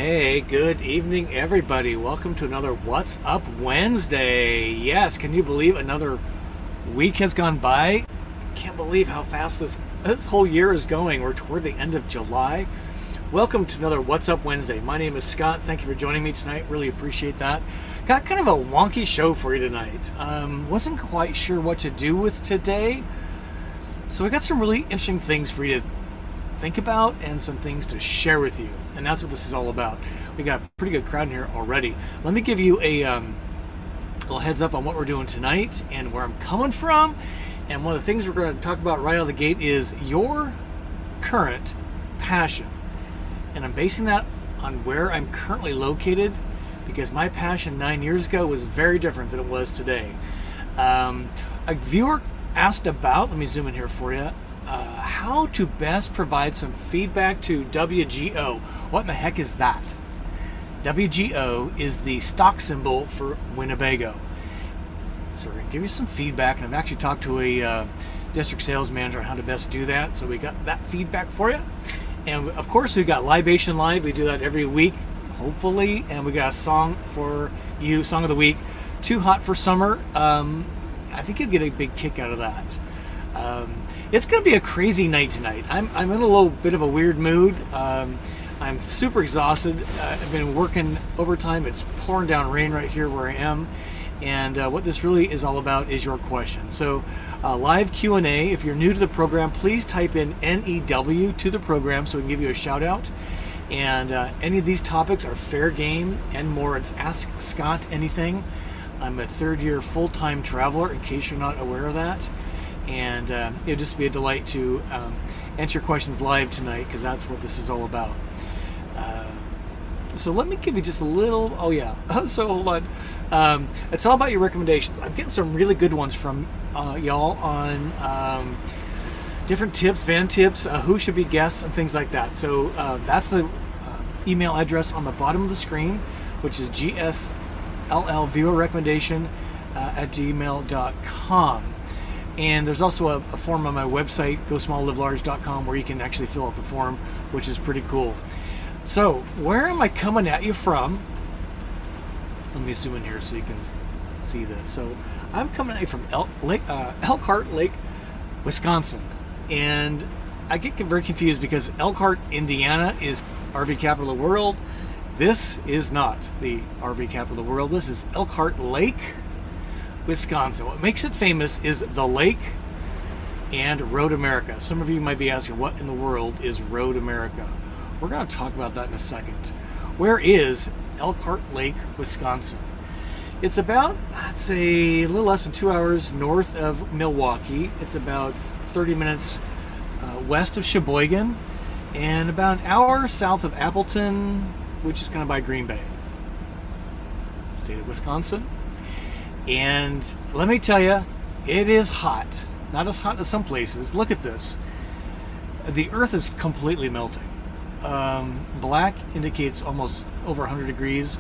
Hey, good evening, everybody. Welcome to another What's Up Wednesday. Yes, can you believe another week has gone by? Can't believe how fast this whole year is going. We're toward the end of July. Welcome to another What's Up Wednesday. My name is Scott. Thank you for joining me tonight. Really appreciate that. Got kind of a wonky show for you tonight. Wasn't quite sure what to do with today. So we got some really interesting things for you to think about and some things to share with you, and that's what this is all about. We got a pretty good crowd in here already. Let me give you a little heads up on what we're doing tonight and where I'm coming from. And one of the things we're going to talk about right out of the gate is your current passion, and I'm basing that on where I'm currently located, because my passion 9 years ago was very different than it was today. A viewer asked about, let me zoom in here for you, how to best provide some feedback to WGO. What in the heck is that? WGO is the stock symbol for Winnebago. So we're going to give you some feedback, and I've actually talked to a district sales manager on how to best do that, so we got that feedback for you. And of course, we've got Libation Live. We do that every week, hopefully, and we got a song for you, Song of the Week, Too Hot for Summer. I think you'll get a big kick out of that. It's going to be a crazy night tonight. I'm in a little bit of a weird mood. I'm super exhausted. I've been working overtime. It's pouring down rain right here where I am. And what this really is all about is your questions. So live Q&A. If you're new to the program, please type in NEW to the program so we can give you a shout out. And any of these topics are fair game and more. It's Ask Scott Anything. I'm a third-year full-time traveler, in case you're not aware of that. And it'll just be a delight to answer your questions live tonight, because that's what this is all about. So let me give you just a little, so hold on. It's all about your recommendations. I'm getting some really good ones from y'all on different tips, van tips, who should be guests, and things like that. So that's the email address on the bottom of the screen, which is gslviewerrecommendation@gmail.com. And there's also a form on my website, GoSmallLiveLarge.com, where you can actually fill out the form, which is pretty cool. So, where am I coming at you from? Let me zoom in here so you can see this. So, I'm coming at you from Elkhart Lake, Wisconsin. And I get very confused because Elkhart, Indiana is RV capital of the world. This is not the RV capital of the world. This is Elkhart Lake, Wisconsin. What makes it famous is the lake and Road America. Some of you might be asking, what in the world is Road America? We're going to talk about that in a second. Where is Elkhart Lake, Wisconsin? It's about, I'd say, a little less than 2 hours north of Milwaukee. It's about 30 minutes west of Sheboygan, and about an hour south of Appleton, which is kind of by Green Bay. State of Wisconsin. And let me tell you, it is hot. Not as hot as some places. Look at this. The earth is completely melting. Black indicates almost over 100 degrees.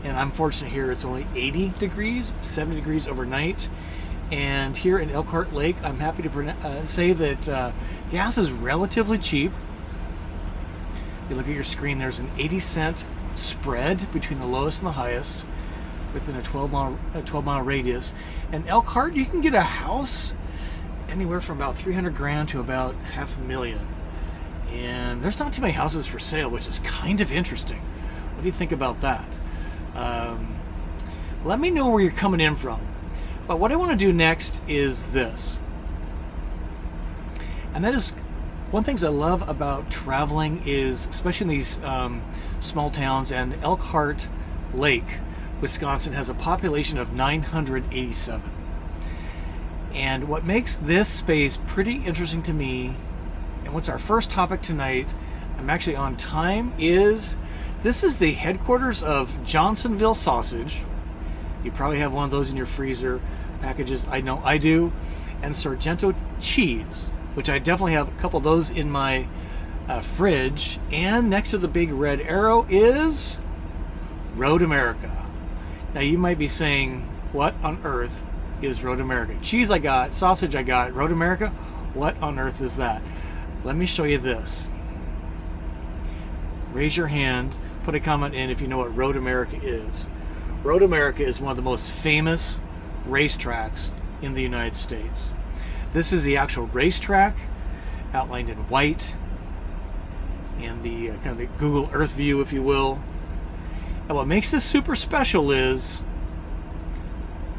And I'm fortunate here, it's only 80 degrees, 70 degrees overnight. And here in Elkhart Lake, I'm happy to say that gas is relatively cheap. You look at your screen, there's an 80-cent spread between the lowest and the highest within a 12-mile radius. And Elkhart, you can get a house anywhere from about $300,000 to about $500,000. And there's not too many houses for sale, which is kind of interesting. What do you think about that? Let me know where you're coming in from. But what I want to do next is this. And that is, one of the things I love about traveling is, especially in these small towns, and Elkhart Lake, Wisconsin has a population of 987. And what makes this space pretty interesting to me, and what's our first topic tonight, I'm actually on time, is this is the headquarters of Johnsonville Sausage. You probably have one of those in your freezer packages. I know I do. And Sargento Cheese, which I definitely have a couple of those in my fridge. And next to the big red arrow is Road America. Now you might be saying, what on earth is Road America? Cheese I got, sausage I got, Road America? What on earth is that? Let me show you this. Raise your hand. put a comment in if you know what Road America is. Road America is one of the most famous racetracks in the United States. This is the actual racetrack outlined in white and the kind of the Google Earth view, if you will. And what makes this super special is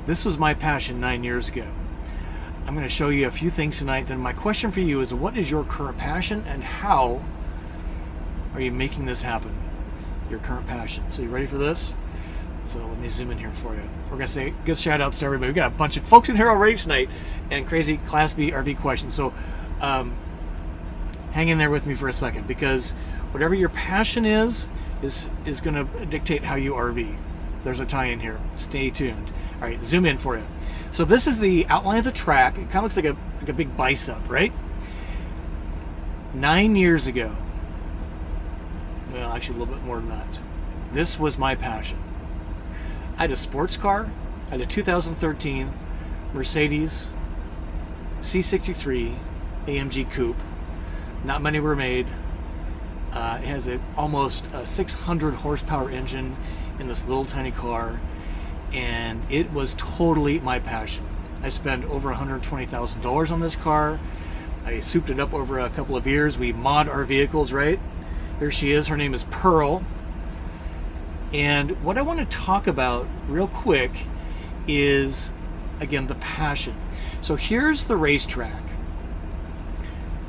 this was my passion 9 years ago. I'm going to show you a few things tonight. Then my question for you is, what is your current passion and how are you making this happen? Your current passion. So you ready for this? So let me zoom in here for you. We're going to say good shout outs to everybody. We got a bunch of folks in here already tonight and crazy Class B RV questions. So hang in there with me for a second, because whatever your passion is going to dictate how you RV. There's a tie-in here. Stay tuned. All right, zoom in for you. So this is the outline of the track. It kind of looks like a big bicep, right? 9 years ago, well, actually a little bit more than that, this was my passion. I had a sports car. I had a 2013 Mercedes C63 AMG Coupe. Not many were made. It has almost a 600 horsepower engine in this little tiny car, and it was totally my passion. I spent over $120,000 on this car. I souped it up over a couple of years. We mod our vehicles, right? Here she is. Her name is Pearl. And what I want to talk about real quick is, again, the passion. So here's the racetrack,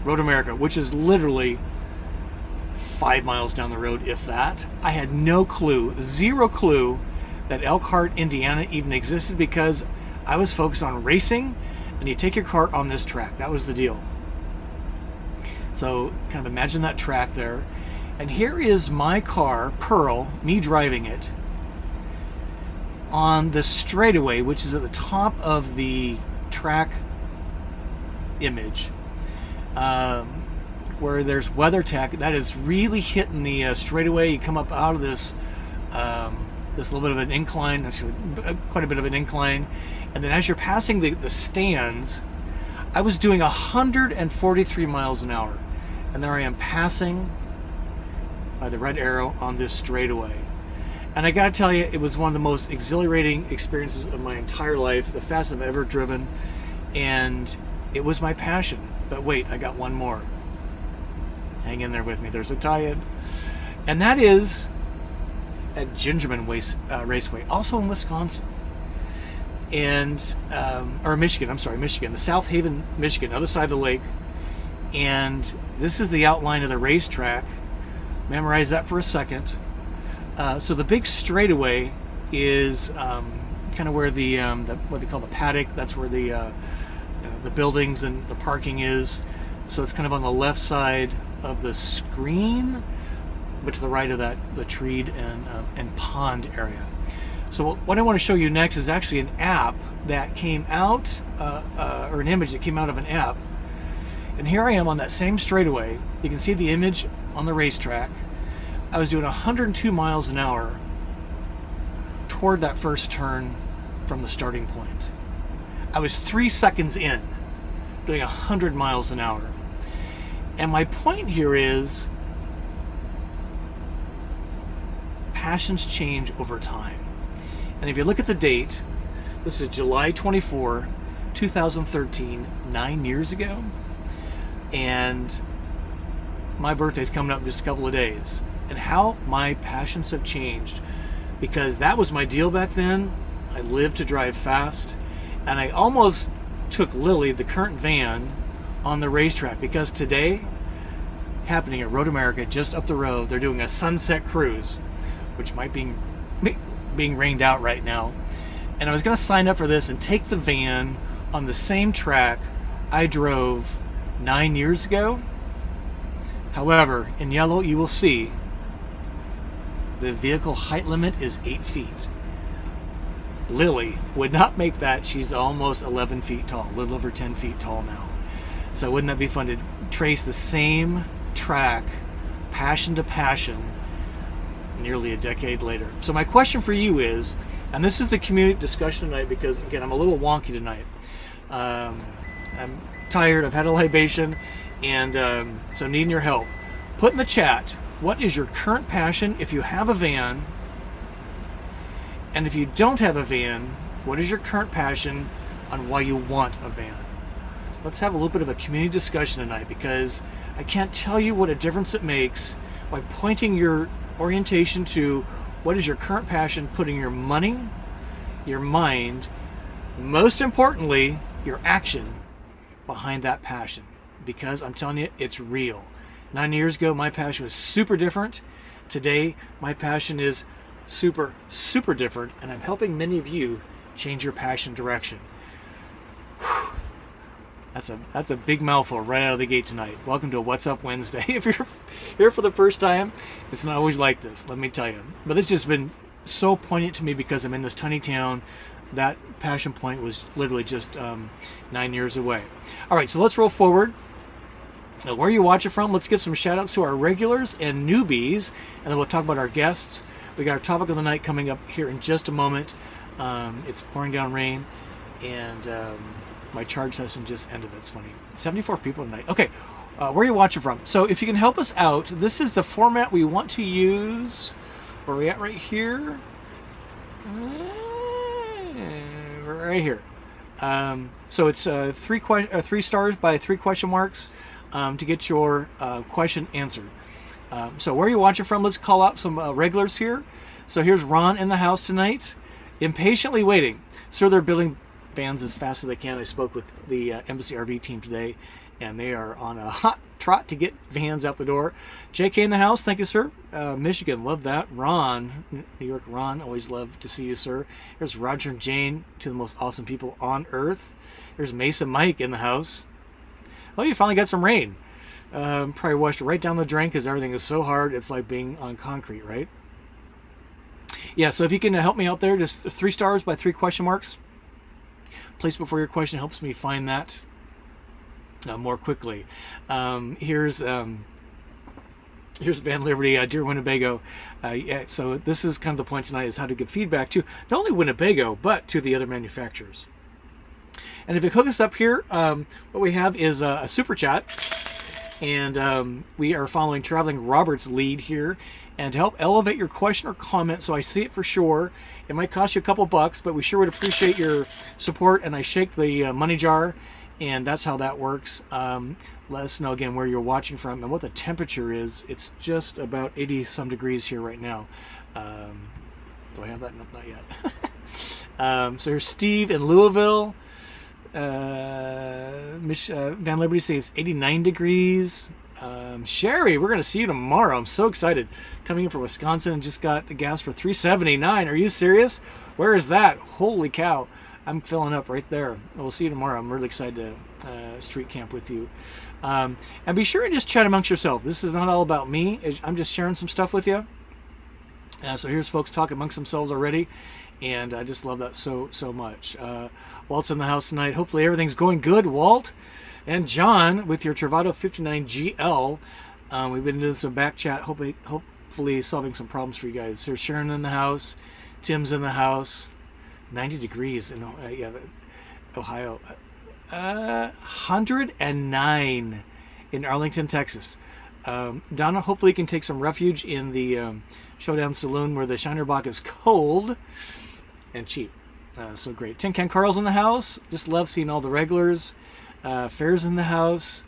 Road America, which is literally 5 miles down the road, if that. I had no clue, zero clue, that Elkhart, Indiana even existed, because I was focused on racing, and you take your car on this track. That was the deal. So kind of imagine that track there. And here is my car, Pearl, me driving it, on the straightaway, which is at the top of the track image, where there's WeatherTech. That is really hitting the straightaway. You come up out of this this little bit of an incline, actually quite a bit of an incline, and then as you're passing the stands, I was doing 143 miles an hour, and there I am passing by the red arrow on this straightaway. And I gotta tell you, it was one of the most exhilarating experiences of my entire life, the fastest I've ever driven, and it was my passion. But wait, I got one more. Hang in there with me. There's a tie-in, and that is at Gingerman Raceway, also in Wisconsin, and or Michigan. I'm sorry, Michigan, the South Haven, Michigan, other side of the lake. And this is the outline of the racetrack. Memorize that for a second. So the big straightaway is kind of where the what they call the paddock. That's where the buildings and the parking is. So it's kind of on the left side of the screen, but to the right of that, the treed and pond area. So what I want to show you next is actually an app that came out, or an image that came out of an app. And here I am on that same straightaway. You can see the image on the racetrack. I was doing 102 miles an hour toward that first turn from the starting point. I was 3 seconds in, doing 100 miles an hour. And my point here is, passions change over time. And if you look at the date, this is July 24, 2013, 9 years ago. And my birthday's coming up in just a couple of days. And how my passions have changed, because that was my deal back then. I lived to drive fast, and I almost took Lily, the current van, on the racetrack, because today, happening at Road America, just up the road, they're doing a sunset cruise, which might be being rained out right now. And I was going to sign up for this and take the van on the same track I drove 9 years ago. However, in yellow you will see the vehicle height limit is 8 feet. Lily would not make that. She's almost 11 feet tall, a little over 10 feet tall now. So wouldn't that be fun to trace the same track, passion to passion, nearly a decade later? So my question for you is, and this is the community discussion tonight, because again, I'm a little wonky tonight. I'm tired, I've had a libation, and so needing your help. Put in the chat, what is your current passion if you have a van? And if you don't have a van, what is your current passion on why you want a van? Let's have a little bit of a community discussion tonight, because I can't tell you what a difference it makes by pointing your orientation to what is your current passion, putting your money, your mind, most importantly, your action behind that passion. Because I'm telling you, it's real. 9 years ago, my passion was super different. Today, my passion is super, super different, and I'm helping many of you change your passion direction. Whew. That's a big mouthful right out of the gate tonight. Welcome to What's Up Wednesday. If you're here for the first time, it's not always like this, let me tell you. But this has just been so poignant to me because I'm in this tiny town. That passion point was literally just 9 years away. All right, so let's roll forward. Where are you watching from? Let's give some shout outs to our regulars and newbies, and then we'll talk about our guests. We got our topic of the night coming up here in just a moment. It's pouring down rain, and my charge session just ended. That's funny. 74 people tonight. Okay, where are you watching from? So if you can help us out, this is the format we want to use. Where are we at right here? Right here. So it's 3 stars by 3 question marks to get your question answered. So where are you watching from? Let's call out some regulars here. So here's Ron in the house tonight, impatiently waiting. Sir, they're building vans as fast as they can. I spoke with the Embassy RV team today, and they are on a hot trot to get vans out the door. JK in the house, thank you, sir. Michigan, love that. Ron, New York, Ron, always love to see you, sir. Here's Roger and Jane, two of the most awesome people on earth. Here's Mesa Mike in the house. Oh, you finally got some rain. Probably washed right down the drain because everything is so hard. It's like being on concrete, right? Yeah, so if you can help me out there, just 3 stars by 3 question marks. Place before your question helps me find that more quickly. Here's Van Liberty, dear Winnebago. Yeah, so this is kind of the point tonight, is how to give feedback to not only Winnebago but to the other manufacturers. And if you hook us up here, what we have is a super chat, and we are following Traveling Robert's lead here. And to help elevate your question or comment, so I see it for sure, it might cost you a couple bucks, but we sure would appreciate your support. And I shake the money jar, and that's how that works. Let us know again where you're watching from and what the temperature is. It's just about 80 some degrees here right now. Do I have that? No, not yet. So here's Steve in Louisville. Van Liberty says 89 degrees. Sherry, we're going to see you tomorrow. I'm so excited. Coming in from Wisconsin and just got gas for $3.79. Are you serious? Where is that? Holy cow. I'm filling up right there. We'll see you tomorrow. I'm really excited to street camp with you. And be sure and just chat amongst yourself. This is not all about me. I'm just sharing some stuff with you. So here's folks talking amongst themselves already. And I just love that so much. Walt's in the house tonight. Hopefully everything's going good, Walt. And John with your Travado 59 GL. We've been doing some back chat, hopefully solving some problems for you guys. Here's Sharon in the house. Tim's in the house. 90 degrees in Ohio. 109 in Arlington, Texas. Donna, hopefully you can take some refuge in the Showdown Saloon where the Shinerbach is cold and cheap. So great. Tin Can Carl's in the house. Just love seeing all the regulars. Fair's in the house.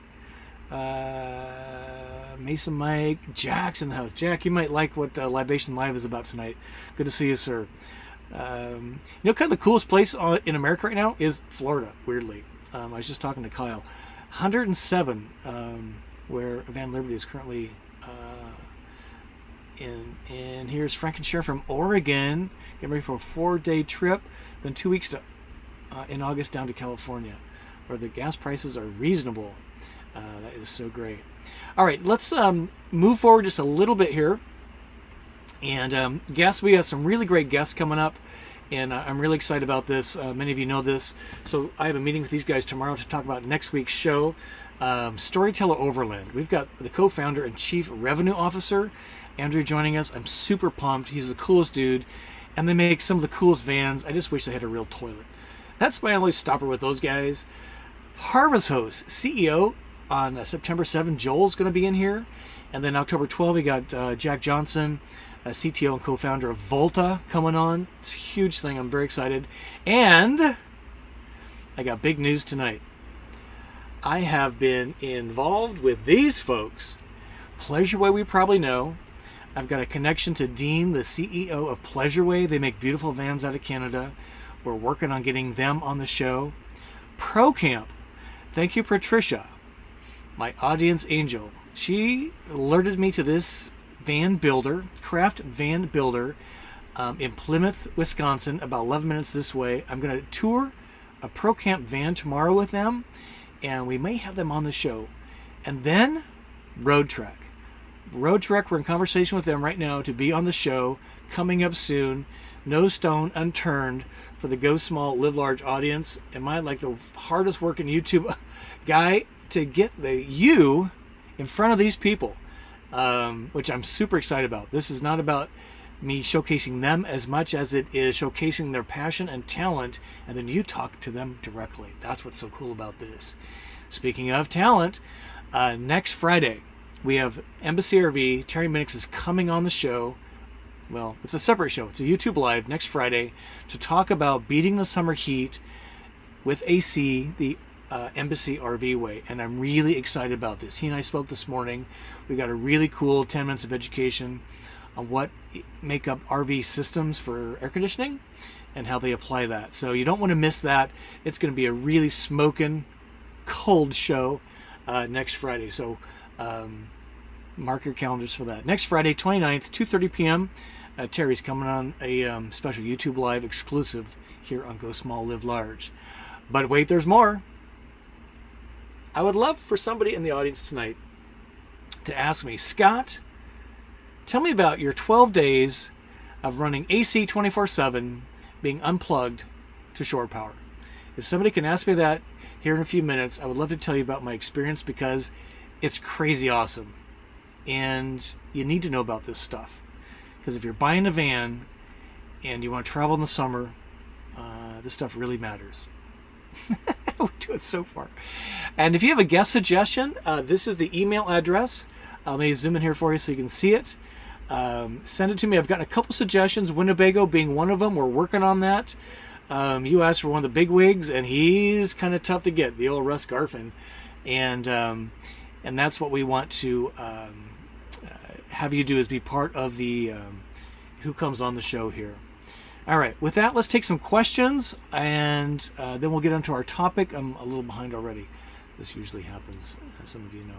Mason Mike. Jack's in the house. Jack, you might like what Libation Live is about tonight. Good to see you, sir. Kind of the coolest place in America right now is Florida, weirdly. I was just talking to Kyle. 107, where Van Liberty is currently in. And here's Frank and Sharon from Oregon, getting ready for a 4-day trip, then 2 weeks in August down to California, where the gas prices are reasonable. That is so great. All right, let's move forward just a little bit here. And guests, we have some really great guests coming up, and I'm really excited about this. Many of you know this. So I have a meeting with these guys tomorrow to talk about next week's show. Storyteller Overland. We've got the co-founder and chief revenue officer, Andrew, joining us. I'm super pumped. He's the coolest dude, and they make some of the coolest vans. I just wish they had a real toilet. That's my only stopper with those guys. Harvest Host CEO on September 7th. Joel's going to be in here, And then October 12th, we got Jack Johnson, CTO and co-founder of Volta, coming on. It's a huge thing. I'm very excited. And I got big news tonight. I have been involved with these folks. Pleasureway, we probably know. I've got a connection to Dean, the CEO of Pleasureway. They make beautiful vans out of Canada. We're working on getting them on the show. ProCamp. Thank you, Patricia, my audience angel. She alerted me to this van builder, craft van builder, in Plymouth, Wisconsin, about 11 minutes this way. I'm going to tour a ProCamp van tomorrow with them, and we may have them on the show. And then Road Trek. Road Trek, we're in conversation with them right now to be on the show, coming up soon. No stone unturned for the Go Small, Live Large audience. Am I like the hardest working YouTube guy to get you in front of these people, which I'm super excited about. This is not about me showcasing them as much as it is showcasing their passion and talent, and then you talk to them directly. That's what's so cool about this. Speaking of talent, next Friday, we have Embassy RV. Terry Minix is coming on the show. Well, it's a separate show. It's a YouTube Live next Friday to talk about beating the summer heat with AC, the Embassy RV way. And I'm really excited about this. He and I spoke this morning. We got a really cool 10 minutes of education on what make up RV systems for air conditioning and how they apply that. So you don't want to miss that. It's going to be a really smoking, cold show next Friday. So mark your calendars for that. Next Friday, 29th, 2:30 p.m. Terry's coming on a special YouTube Live exclusive here on Go Small, Live Large. But wait, there's more. I would love for somebody in the audience tonight to ask me, Scott, tell me about your 12 days of running AC 24/7, being unplugged to shore power. If somebody can ask me that here in a few minutes, I would love to tell you about my experience because it's crazy awesome. And you need to know about this stuff. Because if you're buying a van and you want to travel in the summer, this stuff really matters. We do it so far. And if you have a guest suggestion, this is the email address. Let me zoom in here for you so you can see it. Send it to me. I've gotten a couple suggestions, Winnebago being one of them. We're working on that. You asked for one of the big wigs, and he's kind of tough to get, the old Russ Garfin. And that's what we want to have you do, is be part of the who comes on the show here. All right, with that, let's take some questions, and then we'll get into our topic. I'm a little behind already. This usually happens, as some of you know.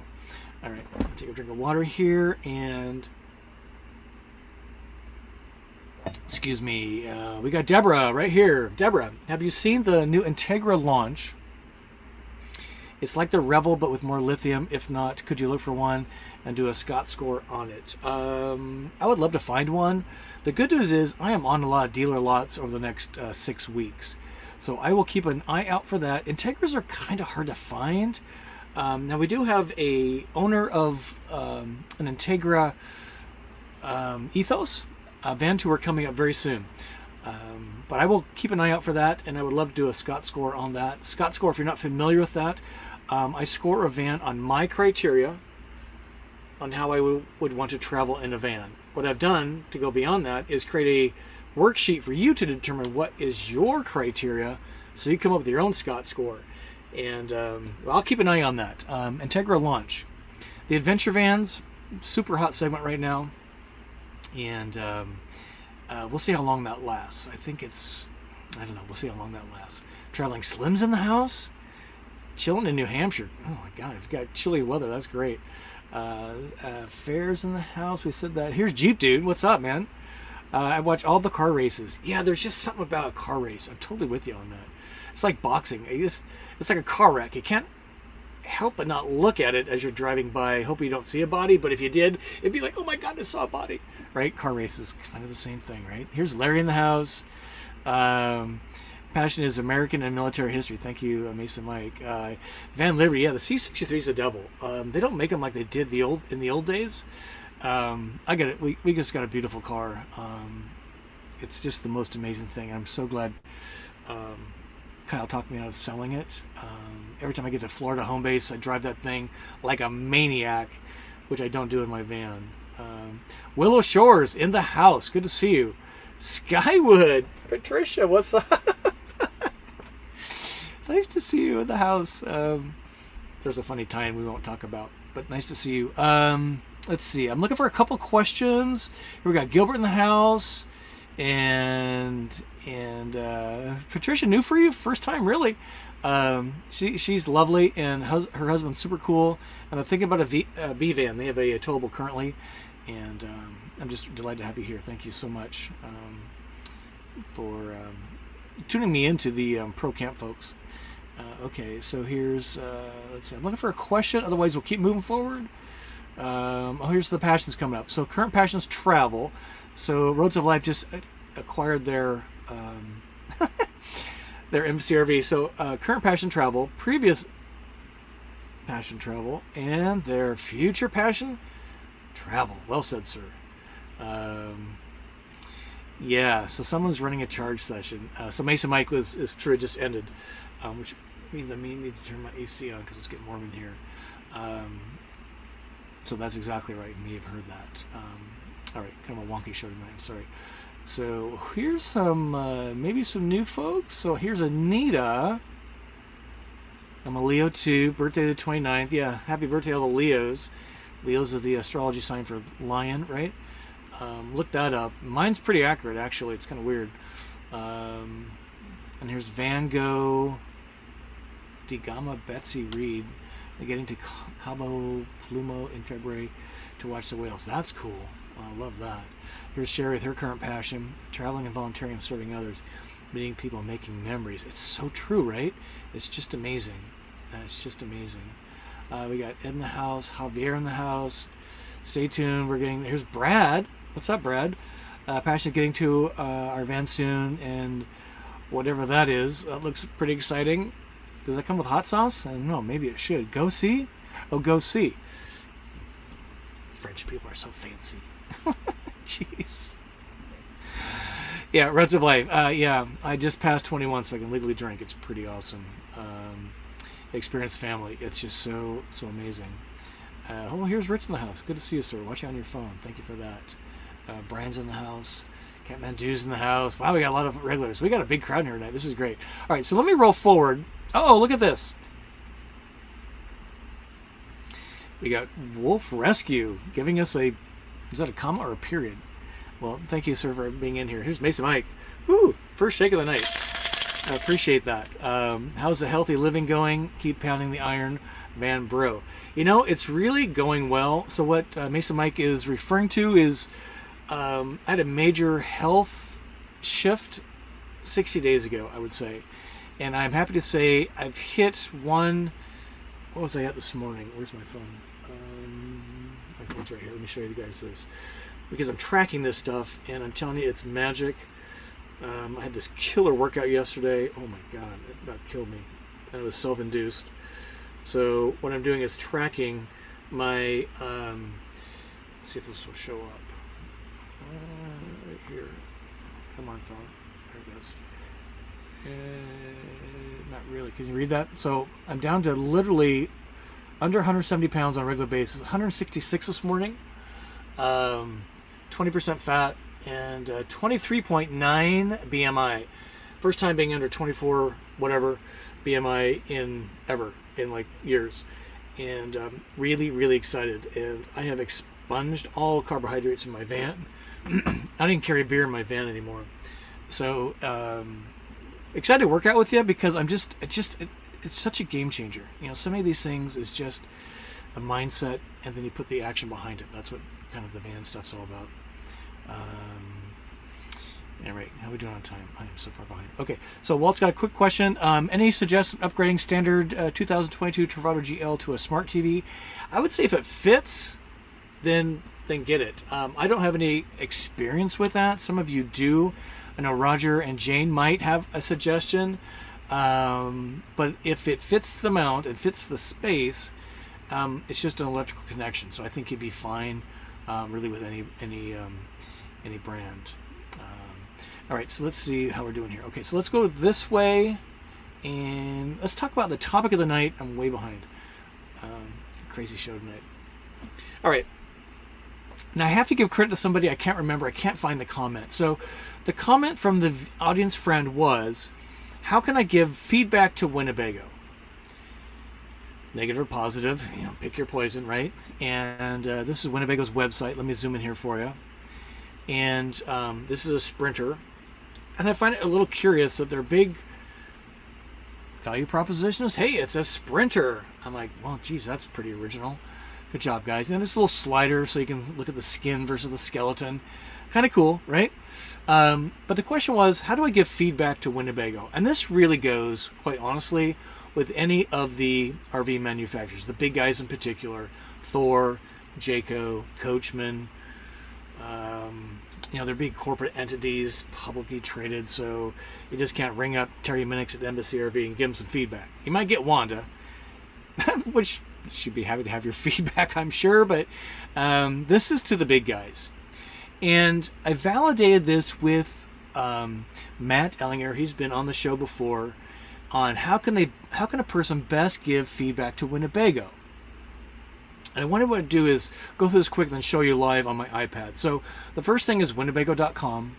All right, I'll take a drink of water here, and excuse me, we got Deborah right here. Deborah, have you seen the new Integra launch? It's like the Revel, but with more lithium. If not, could you look for one and do a Scott score on it? I would love to find one. The good news is I am on a lot of dealer lots over the next 6 weeks. So I will keep an eye out for that. Integras are kind of hard to find. Now we do have a owner of an Integra Ethos van tour coming up very soon. But I will keep an eye out for that, and I would love to do a Scott score on that. Scott score, if you're not familiar with that, I score a van on my criteria on how I would want to travel in a van. What I've done to go beyond that is create a worksheet for you to determine what is your criteria, so you come up with your own Scott score. And I'll keep an eye on that. Integra launch. The adventure vans, super hot segment right now. And we'll see how long that lasts. I think I don't know, we'll see how long that lasts. Traveling slims in the house? Chilling in New Hampshire. Oh my God, if you've got chilly weather, that's great. Fairs in the house, we said that. Here's Jeep Dude, what's up, man? I watch all the car races. Yeah, there's just something about a car race. I'm totally with you on that. It's like boxing. It's like a car wreck. You can't help but not look at it as you're driving by. Hope you don't see a body, but if you did, it'd be like, oh my God, I saw a body. Right? Car races, kind of the same thing, right? Here's Larry in the house. Passion is American and military history. Thank you, Mason Mike. Van Liberty, yeah, the C63 is a double. They don't make them like they did in the old days. I get it. We just got a beautiful car. It's just the most amazing thing. I'm so glad Kyle talked me out of selling it. Every time I get to Florida home base, I drive that thing like a maniac. which I don't do in my van. Willow Shores in the house. Good to see you. Skywood. Patricia, what's up? Nice to see you in the house. There's a funny time we won't talk about, but nice to see you. Let's see. I'm looking for a couple questions. Here we got Gilbert in the house, and Patricia, new for you, first time really. She's lovely, and her husband's super cool. And I'm thinking about a B van. They have a towable currently, and I'm just delighted to have you here. Thank you so much for tuning me into the Pro Camp folks. Okay, so here's let's see. I'm looking for a question. Otherwise, we'll keep moving forward. Here's the passions coming up. So current passions travel. So Roads of Life just acquired their their MCRV. So current passion travel, previous passion travel, and their future passion travel. Well said, sir. Yeah. So someone's running a charge session. So Mesa Mike is true. It just ended, which means I may need to turn my AC on because it's getting warm in here. So that's exactly right. You may have heard that. All right, kind of a wonky show tonight. I'm sorry. So here's some maybe some new folks. So here's Anita. I'm a Leo too. Birthday the 29th. Yeah, happy birthday all the Leos. Leos is the astrology sign for lion, right? Look that up. Mine's pretty accurate actually. It's kind of weird. And here's Van Gogh. Digama Betsy Reed. Getting to Cabo Plumo in February to watch the whales. That's cool. I love that. Here's Sherry with her current passion, traveling and volunteering and serving others, meeting people, making memories. It's so true, right? It's just amazing. It's just amazing. We got Ed in the house, Javier in the house. Stay tuned. Here's Brad. What's up, Brad? Passion getting to our van soon, and whatever that is. That looks pretty exciting. Does that come with hot sauce? I don't know. Maybe it should. Go see? Oh, go see. French people are so fancy. Jeez. Yeah, Roads of Life. Yeah, I just passed 21, so I can legally drink. It's pretty awesome. Experienced family. It's just so amazing. Here's Rich in the house. Good to see you, sir. Watch out on your phone. Thank you for that. Brian's in the house. Kathmandu's in the house. Wow, we got a lot of regulars. We got a big crowd here tonight. This is great. All right, so let me roll forward. Oh, look at this. We got Wolf Rescue giving us is that a comma or a period? Well, thank you, sir, for being in here. Here's Mason Mike. Woo! First shake of the night. I appreciate that. How's the healthy living going? Keep pounding the iron, Van Bro. You know, it's really going well. So what Mason Mike is referring to is I had a major health shift 60 days ago, I would say. And I'm happy to say I've hit one. What was I at this morning? Where's my phone? My phone's right here. Let me show you guys this. Because I'm tracking this stuff, and I'm telling you, it's magic. I had this killer workout yesterday. Oh my God, it about killed me. And it was self-induced. So what I'm doing is tracking my, let's see if this will show up. Right here. Come on, phone. There it goes. Not really. Can you read that? So I'm down to literally under 170 pounds on a regular basis. 166 this morning. 20% fat and 23.9 BMI. First time being under 24 whatever BMI in like years. And really excited. And I have expunged all carbohydrates in my van. I don't even carry beer in my van anymore. So excited to work out with you because it's such a game changer. You know, so many of these things is just a mindset, and then you put the action behind it. That's what kind of the van stuff's all about. All right, how are we doing on time? I am so far behind. Okay, so Walt's got a quick question. Any suggestion upgrading standard 2022 Travato GL to a smart TV? I would say if it fits, then get it. I don't have any experience with that. Some of you do. I know Roger and Jane might have a suggestion, but if it fits the mount and fits the space, it's just an electrical connection. So I think you'd be fine, really, with any brand. All right, so let's see how we're doing here. Okay, so let's go this way, and let's talk about the topic of the night. I'm way behind. Crazy show tonight. All right. Now I have to give credit to somebody. I can't remember. I can't find the comment. So the comment from the audience friend was, how can I give feedback to Winnebago? Negative or positive, you know, pick your poison, right? And this is Winnebago's website. Let me zoom in here for you. And this is a Sprinter. And I find it a little curious that their big value proposition is, hey, it's a Sprinter. I'm like, well, geez, that's pretty original. Good job, guys. And this little slider so you can look at the skin versus the skeleton. Kind of cool, right? But the question was, how do I give feedback to Winnebago? And this really goes, quite honestly, with any of the RV manufacturers, the big guys in particular, Thor, Jayco, Coachman. You know, they're big corporate entities, publicly traded, so you just can't ring up Terry Minix at Embassy RV and give him some feedback. You might get Wanda, which she'd be happy to have your feedback, I'm sure, but this is to the big guys. And I validated this with Matt Ellinger. He's been on the show before on how can a person best give feedback to Winnebago. And what I want to do is go through this quick and then show you live on my iPad. So the first thing is winnebago.com.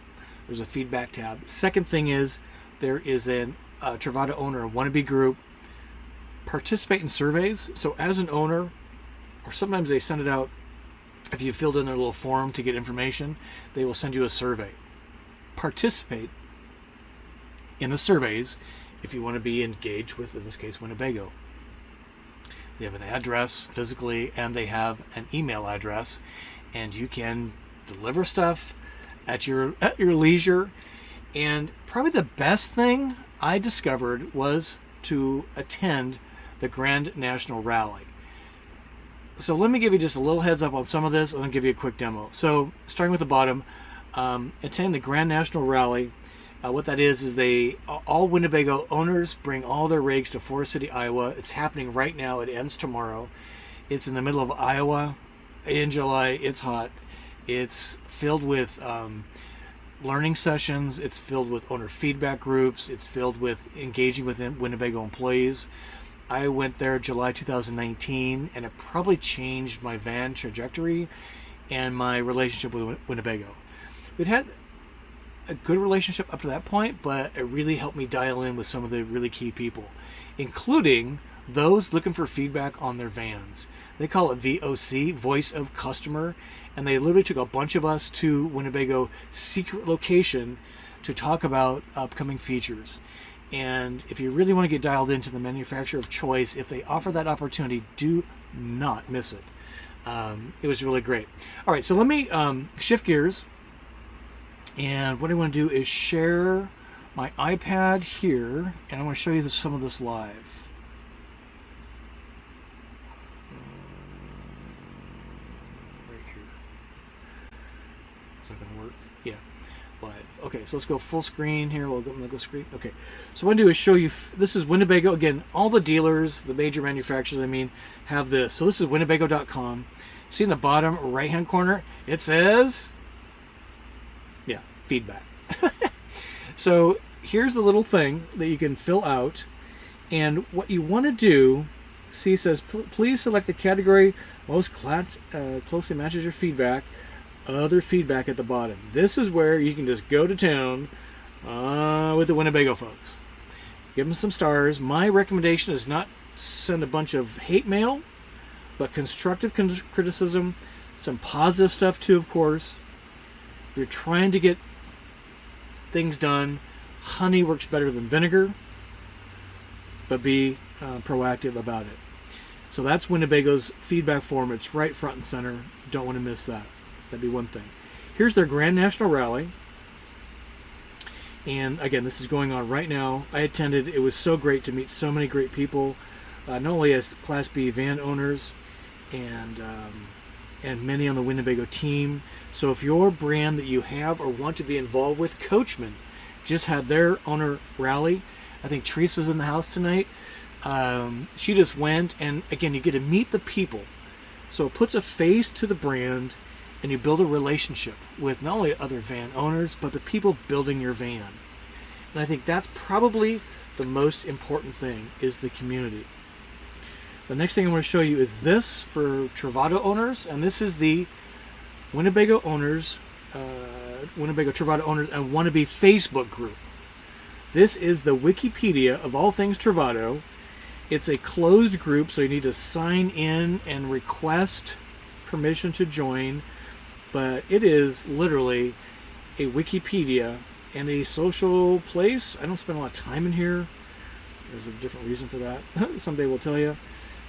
There's a feedback tab. Second thing is there is a Travada owner, a wannabe group. Participate in surveys. So as an owner, or sometimes they send it out, if you filled in their little form to get information, they will send you a survey. Participate in the surveys if you want to be engaged with, in this case, Winnebago. They have an address physically, and they have an email address, and you can deliver stuff at your leisure. And probably the best thing I discovered was to attend the Grand National Rally. So let me give you just a little heads up on some of this, and I'll give you a quick demo. So starting with the bottom, attending the Grand National Rally. What that is all Winnebago owners bring all their rigs to Forest City, Iowa. It's happening right now. It ends tomorrow. It's in the middle of Iowa in July. It's hot. It's filled with learning sessions. It's filled with owner feedback groups. It's filled with engaging with Winnebago employees. I went there July 2019, and it probably changed my van trajectory and my relationship with Winnebago. We'd had a good relationship up to that point, but it really helped me dial in with some of the really key people, including those looking for feedback on their vans. They call it VOC, Voice of Customer, and they literally took a bunch of us to Winnebago secret location to talk about upcoming features. And if you really want to get dialed into the manufacturer of choice, if they offer that opportunity, do not miss it. It was really great. All right, so let me shift gears. And what I want to do is share my iPad here, and I want to show you some of this live. Right here. Is that going to work? Yeah, live. Okay, so let's go full screen here. We'll go screen. Okay, so what I want to do is show you, this is Winnebago. Again, all the dealers, the major manufacturers, have this. So this is winnebago.com. See in the bottom right-hand corner, it says, feedback. So here's the little thing that you can fill out, and what you want to do, see, it says please select the category most closely matches your feedback, other feedback at the bottom. This is where you can just go to town with the Winnebago folks. Give them some stars. My recommendation is not send a bunch of hate mail, but constructive criticism, some positive stuff too, of course. If you're trying to get things done, honey works better than vinegar, but be proactive about it. So that's Winnebago's feedback form. It's right front and center. Don't want to miss that. That'd be one thing. Here's their Grand National Rally. And again, this is going on right now. I attended. It was so great to meet so many great people, not only as Class B van owners and many on the Winnebago team. So if your brand that you have or want to be involved with, Coachman just had their owner rally. I think Teresa's in the house tonight. She just went, and again, you get to meet the people. So it puts a face to the brand, and you build a relationship with not only other van owners, but the people building your van. And I think that's probably the most important thing, is the community. The next thing I want to show you is this for Travado owners, and this is the Winnebago owners, Winnebago Travado owners and wannabe Facebook group. This is the Wikipedia of all things Travado. It's a closed group, so you need to sign in and request permission to join, but it is literally a Wikipedia and a social place. I don't spend a lot of time in here. There's a different reason for that. Someday we'll tell you,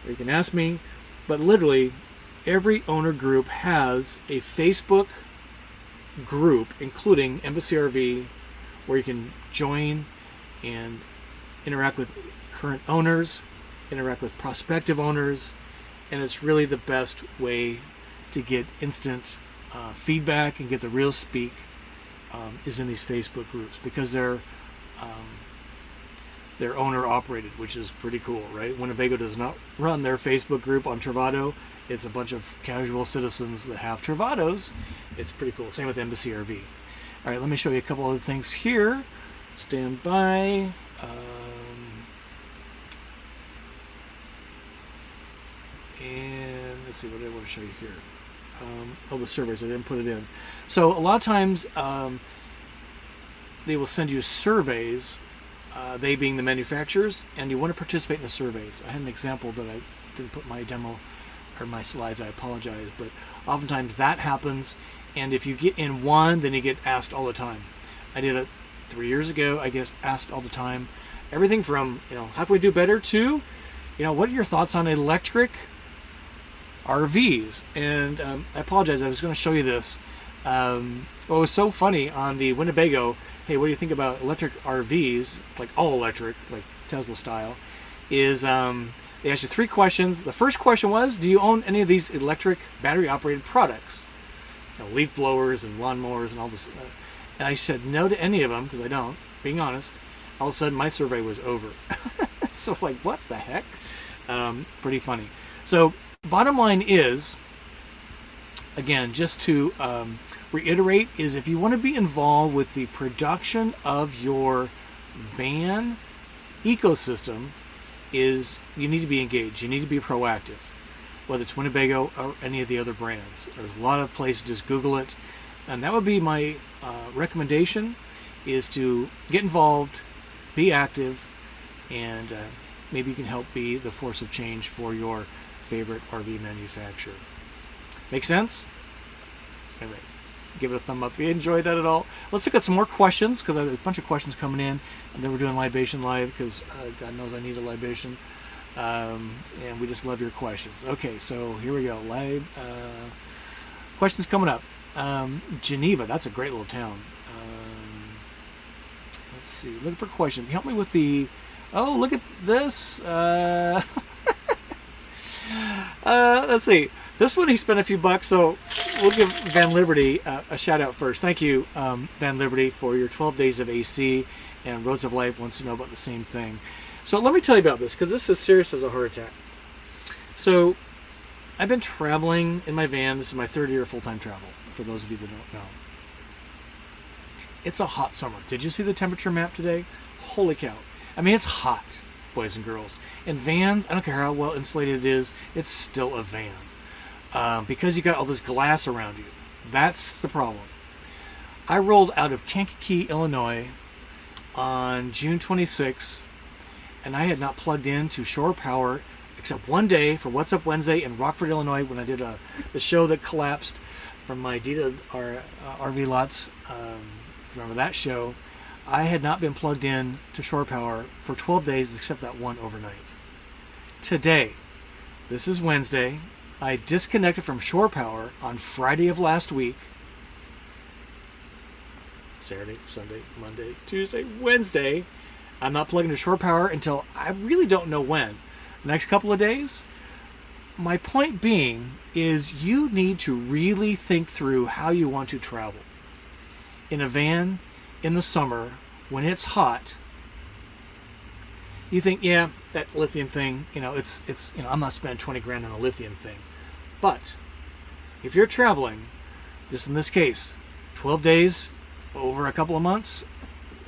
or you can ask me. But literally, every owner group has a Facebook group, including Embassy RV, where you can join and interact with current owners, interact with prospective owners, and it's really the best way to get instant feedback and get the real speak is in these Facebook groups, because they're owner operated, which is pretty cool, right? Winnebago does not run their Facebook group on Travado. It's a bunch of casual citizens that have Travados. It's pretty cool. Same with Embassy RV. All right, let me show you a couple other things here. Stand by. And let's see what I want to show you here. The surveys, I didn't put it in. So a lot of times they will send you surveys, they being the manufacturers, and you want to participate in the surveys. I had an example that I didn't put my demo or my slides, I apologize, but oftentimes that happens, and if you get in one, then you get asked all the time. I did it 3 years ago. I get asked all the time, everything from, how can we do better, to, what are your thoughts on electric RVs? And I apologize, I was going to show you this. What was so funny on the Winnebago, hey, what do you think about electric RVs, like all electric, like Tesla style, is they asked you 3 questions. The first question was, do you own any of these electric battery operated products? Leaf blowers and lawnmowers and all this. And I said no to any of them, because I don't, being honest. All of a sudden my survey was over. So like, what the heck? Pretty funny. So bottom line is, again, just to reiterate, is if you want to be involved with the production of your van ecosystem, is you need to be engaged. You need to be proactive, whether it's Winnebago or any of the other brands. There's a lot of places, just Google it. And that would be my recommendation, is to get involved, be active, and maybe you can help be the force of change for your favorite RV manufacturer. Make sense? All right. Give it a thumb up if you enjoyed that at all. Let's look at some more questions, because I have a bunch of questions coming in. And then we're doing Libation Live, because God knows I need a libation. And we just love your questions. Okay, so here we go. Questions coming up. Geneva, that's a great little town. Let's see. Looking for questions. Help me with the... Oh, look at this. Let's see. This one he spent a few bucks, so we'll give Van Liberty a shout out first. Thank you, Van Liberty, for your 12 days of AC, and Roads of Life wants to know about the same thing. So let me tell you about this, because this is serious as a heart attack. So I've been traveling in my van. This is my 3rd year of full-time travel, for those of you that don't know. It's a hot summer. Did you see the temperature map today? Holy cow. I mean, it's hot, boys and girls. And vans, I don't care how well insulated it is, it's still a van. Because you got all this glass around you. That's the problem. I rolled out of Kankakee, Illinois on June 26, and I had not plugged into shore power except one day for What's Up Wednesday in Rockford, Illinois, when I did the show that collapsed from my Dita RV lots. Remember that show? I had not been plugged in to shore power for 12 days except that one overnight. Today, this is Wednesday, I disconnected from shore power on Friday of last week. Saturday, Sunday, Monday, Tuesday, Wednesday. I'm not plugging to shore power until I really don't know when. The next couple of days. My point being is you need to really think through how you want to travel. In a van in the summer when it's hot, you think, yeah, that lithium thing, it's I'm not spending 20 grand on a lithium thing. But if you're traveling, just in this case, 12 days over a couple of months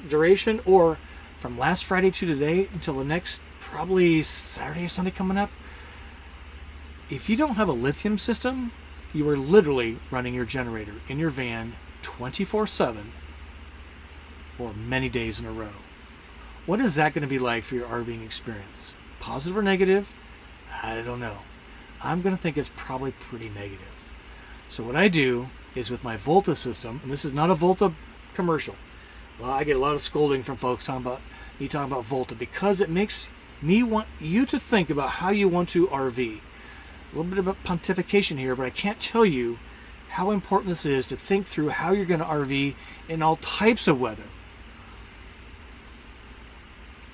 duration, or from last Friday to today until the next probably Saturday or Sunday coming up, if you don't have a lithium system, you are literally running your generator in your van 24/7 for many days in a row. What is that going to be like for your RVing experience? Positive or negative? I don't know. I'm going to think it's probably pretty negative. So what I do is with my Volta system, and this is not a Volta commercial. Well, I get a lot of scolding from folks talking about Volta because it makes me want you to think about how you want to RV. A little bit about pontification here, but I can't tell you how important this is to think through how you're going to RV in all types of weather.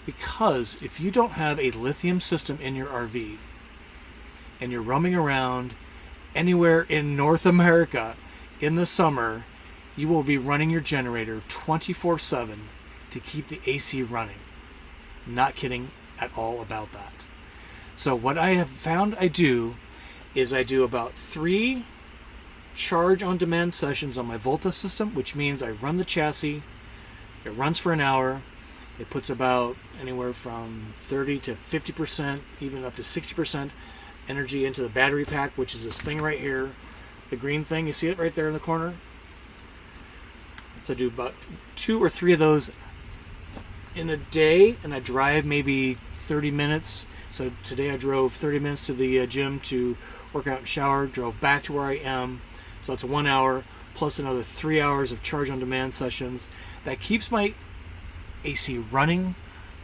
Because if you don't have a lithium system in your RV and you're roaming around anywhere in North America in the summer, you will be running your generator 24/7 to keep the AC running. Not kidding at all about that. So what I have found I do is I do about 3 charge on demand sessions on my Volta system, which means I run the chassis, it runs for an hour, it puts about anywhere from 30 to 50%, even up to 60% energy into the battery pack, which is this thing right here, the green thing, you see it right there in the corner? So I do about 2 or 3 of those in a day, and I drive maybe 30 minutes. So today I drove 30 minutes to the gym to work out and shower, drove back to where I am. So that's 1 hour plus another 3 hours of charge on demand sessions. That keeps my AC running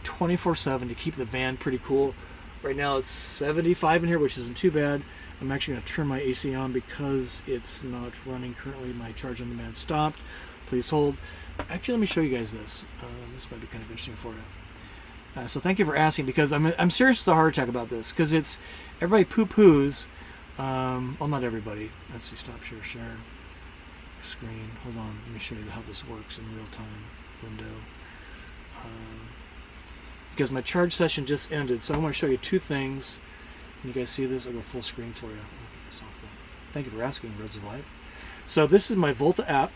24/7 to keep the van pretty cool. Right now it's 75 in here, which isn't too bad. I'm actually going to turn my AC on because it's not running currently. My charge on demand stopped. Please hold. Actually, let me show you guys this. This might be kind of interesting for you. So thank you for asking, because I'm serious with a heart attack about this, because it's everybody poo-poos. Well, not everybody. Let's see. Stop share screen. Hold on. Let me show you how this works in real time window. Because my charge session just ended, so I want to show you 2 things. Can you guys see this? I'll go full screen for you. I'll get this off there. Thank you for asking, Roads of Life. So this is my Volta app.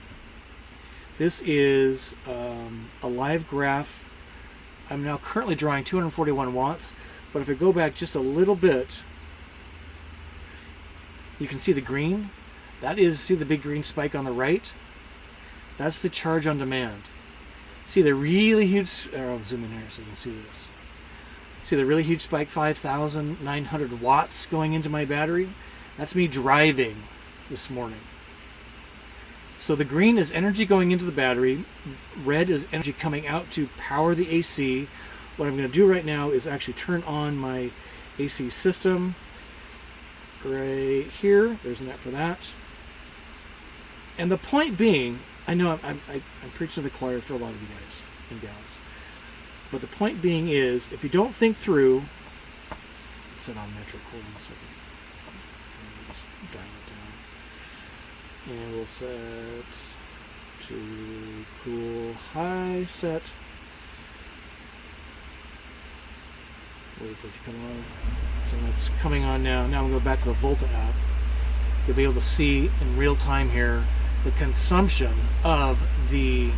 This is a live graph. I'm now currently drawing 241 watts, but if I go back just a little bit, you can see the green. That is, see the big green spike on the right? That's the charge on demand. See the really huge, I'll zoom in here so you can see this. See the really huge spike, 5,900 watts going into my battery? That's me driving this morning. So the green is energy going into the battery. Red is energy coming out to power the AC. What I'm going to do right now is actually turn on my AC system right here. There's an app for that. And the point being, I know I'm preaching to the choir for a lot of you guys and gals. But the point being is, if you don't think through, let's set on metric, hold on a second. Just dial it down. And we'll set to cool high set. Wait for it to come on. So that's coming on now. Now we'll go back to the Volta app. You'll be able to see in real time here the consumption of the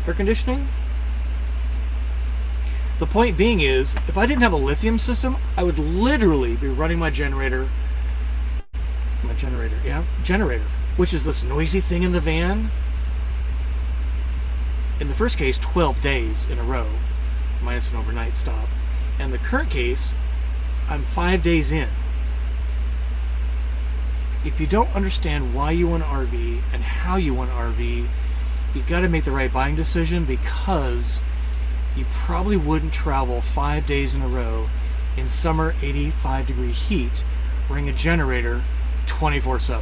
air conditioning. The point being is, if I didn't have a lithium system, I would literally be running my generator, which is this noisy thing in the van. In the first case, 12 days in a row, minus an overnight stop. And the current case, I'm 5 days in. If you don't understand why you want to RV and how you want to RV, you got to make the right buying decision, because you probably wouldn't travel 5 days in a row in summer 85-degree heat running a generator 24/7.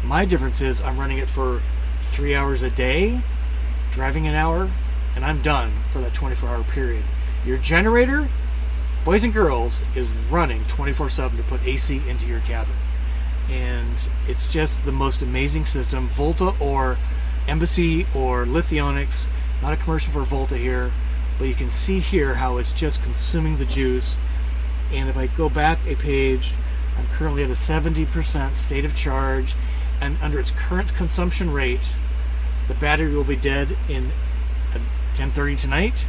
My difference is I'm running it for 3 hours a day, driving an hour, and I'm done for that 24-hour period. Your generator, boys and girls, is running 24/7 to put AC into your cabin. And it's just the most amazing system. Volta or Embassy or Lithionics, not a commercial for Volta here, but you can see here how it's just consuming the juice. And if I go back a page, I'm currently at a 70% state of charge, and under its current consumption rate, the battery will be dead in 10:30 tonight.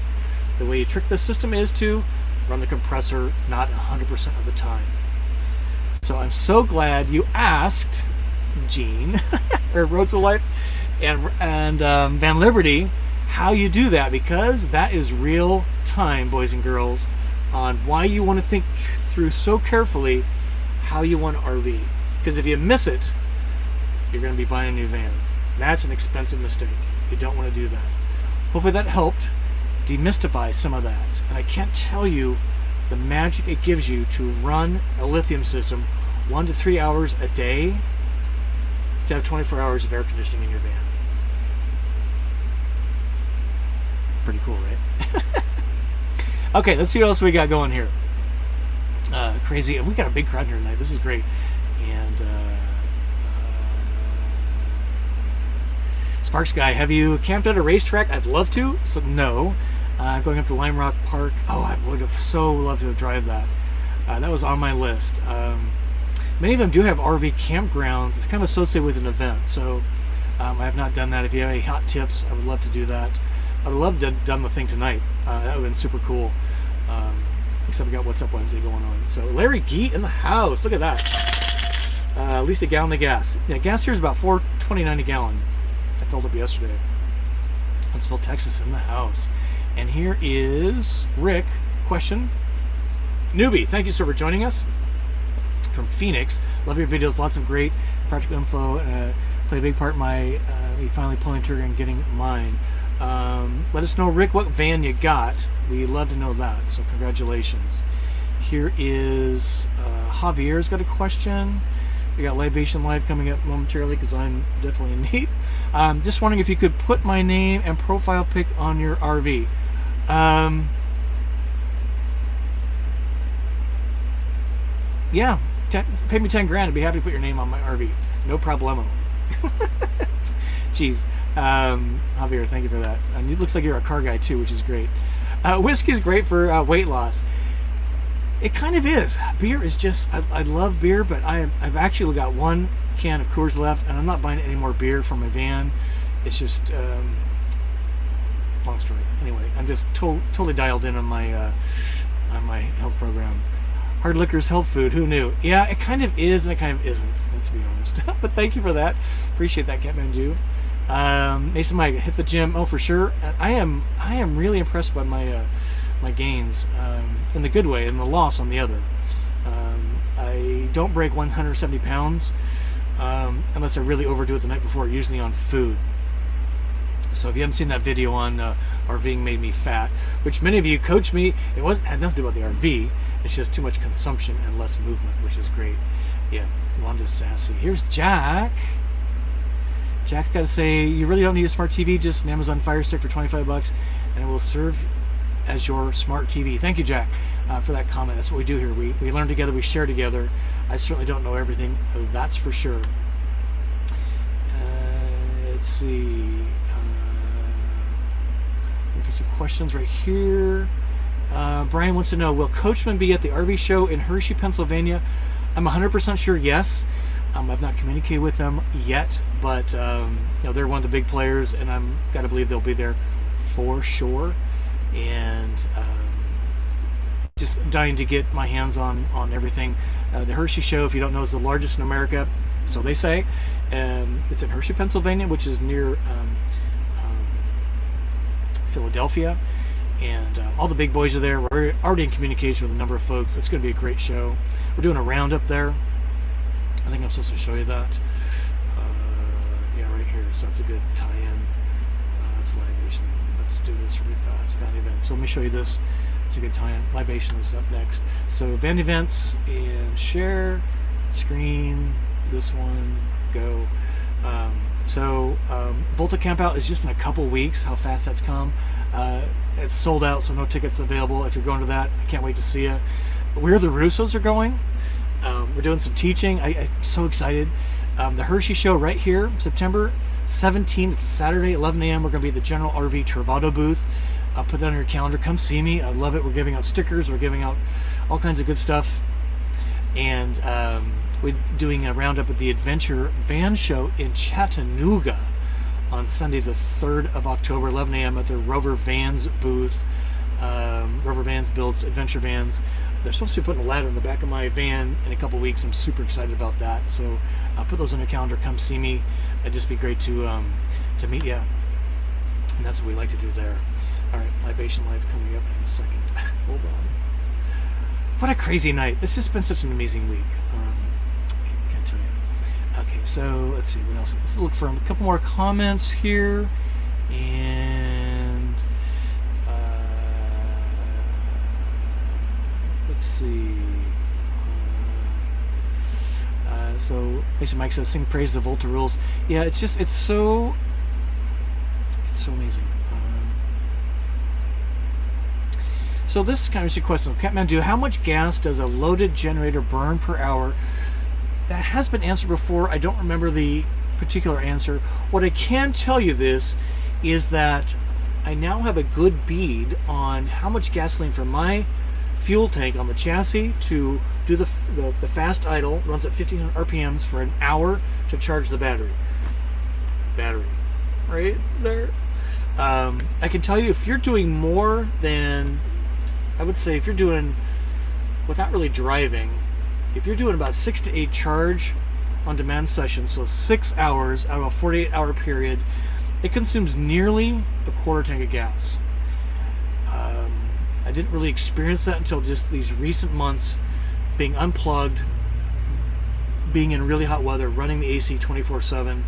The way you trick the system is to run the compressor not 100% of the time. So I'm so glad you asked, Gene, or Road to Life, and Van Liberty, how you do that, because that is real time, boys and girls, on why you want to think through so carefully how you want to RV. Because if you miss it, you're going to be buying a new van. That's an expensive mistake. You don't want to do that. Hopefully that helped demystify some of that. And I can't tell you the magic it gives you to run a lithium system 1 to 3 hours a day to have 24 hours of air conditioning in your van. Pretty cool, right? Okay, let's see what else we got going here. Crazy. We got a big crowd here tonight. This is great. And Sparks Guy, have you camped at a racetrack? I'd love to. So no. Going up to Lime Rock Park. Oh, I would have so loved to drive that. That was on my list. Many of them do have RV campgrounds. It's kind of associated with an event. So I have not done that. If you have any hot tips, I would love to do that. I would love to have done the thing tonight. That would have been super cool. Except we got What's Up Wednesday going on. So Larry Gee in the house. Look at that. At least a gallon of gas. Yeah, gas here is about $4.29 a gallon. I filled up yesterday. Huntsville, Texas in the house. And here is Rick. Question. Newbie, thank you, sir, for joining us from Phoenix. Love your videos. Lots of great practical info. Play a big part in my me finally pulling trigger and getting mine. Let us know, Rick, what van you got. We love to know that. So congratulations. Here is Javier's got a question. We got Libation Live coming up momentarily because I'm definitely in need. Just wondering if you could put my name and profile pic on your RV. Yeah, pay me 10 grand. I'd be happy to put your name on my RV. No problemo. Jeez. Javier, thank you for that. And it looks like you're a car guy too, which is great. Whiskey is great for weight loss. It kind of is. Beer is just, I love beer, but I've actually got one can of Coors left, and I'm not buying any more beer from my van. It's just, long story. Anyway, I'm just totally dialed in on my health program. Hard liquor's health food, who knew? Yeah, it kind of is, and it kind of isn't, let's be honest. But thank you for that. Appreciate that, Kathmandu. Mason Mike, hit the gym. Oh, for sure. I am really impressed by my my gains, in the good way, and the loss on the other. I don't break 170 pounds unless I really overdo it the night before, usually on food. So if you haven't seen that video on RVing made me fat, which many of you coached me, had nothing to do with the RV. It's just too much consumption and less movement, which is great. Yeah, Wanda's sassy. Here's Jack. Jack's got to say, you really don't need a smart TV, just an Amazon Fire Stick for 25 bucks, and it will serve as your smart TV. Thank you, Jack, for that comment. That's what we do here. We learn together, we share together. I certainly don't know everything, that's for sure. Let's see. For some questions right here. Brian wants to know, will Coachman be at the RV show in Hershey, Pennsylvania? I'm 100% sure yes. I've not communicated with them yet, but they're one of the big players, and I'm got to believe they'll be there for sure. And just dying to get my hands on everything. The Hershey show, if you don't know, is the largest in America, so they say. It's in Hershey, Pennsylvania, which is near Philadelphia, and all the big boys are there. We're already in communication with a number of folks. It's going to be a great show. We're doing a roundup there. I think I'm supposed to show you that. Yeah, right here. So that's a good tie-in. It's Libation. Let's do this really fast. Van Events. So let me show you this. It's a good tie-in. Libation is up next. So Van Events, and share screen. This one, go. Volta Campout is just in a couple weeks. How fast that's come. It's sold out, so no tickets available. If you're going to that, I can't wait to see you. Where the Russos are going. We're doing some teaching. I'm so excited. The Hershey show right here, September 17th. It's a Saturday, 11 a.m. We're going to be at the General RV Travado booth. I'll put that on your calendar. Come see me. I love it. We're giving out stickers. We're giving out all kinds of good stuff. And we're doing a roundup at the Adventure Van Show in Chattanooga on Sunday, the 3rd of October, 11 a.m. at the Rover Vans booth. Rover Vans builds adventure vans. they're supposed to be putting a ladder in the back of my van in a couple weeks. I'm super excited about that. So I'll put those on your calendar. Come see me. It'd just be great to meet you. And that's what we like to do there. All right, Libation Live coming up in a second. Hold on. What a crazy night. It's just been such an amazing week. Can't tell you. Okay, so let's see what else. Let's look for a couple more comments here. And let's see. So basically Mike says, sing praise the Volta rules. Yeah, it's so amazing. So this is kind of a question. Kathmandu, how much gas does a loaded generator burn per hour? That has been answered before. I don't remember the particular answer. What I can tell you this is that I now have a good bead on how much gasoline from my fuel tank on the chassis to do the fast idle, runs at 1500 RPMs for an hour to charge the battery. Right there. I can tell you if you're doing more than, I would say if you're doing, without really driving, if you're doing about 6 to 8 charge on demand sessions, so 6 hours out of a 48-hour period, it consumes nearly a quarter tank of gas. I didn't really experience that until just these recent months, being unplugged, being in really hot weather, running the AC 24/7.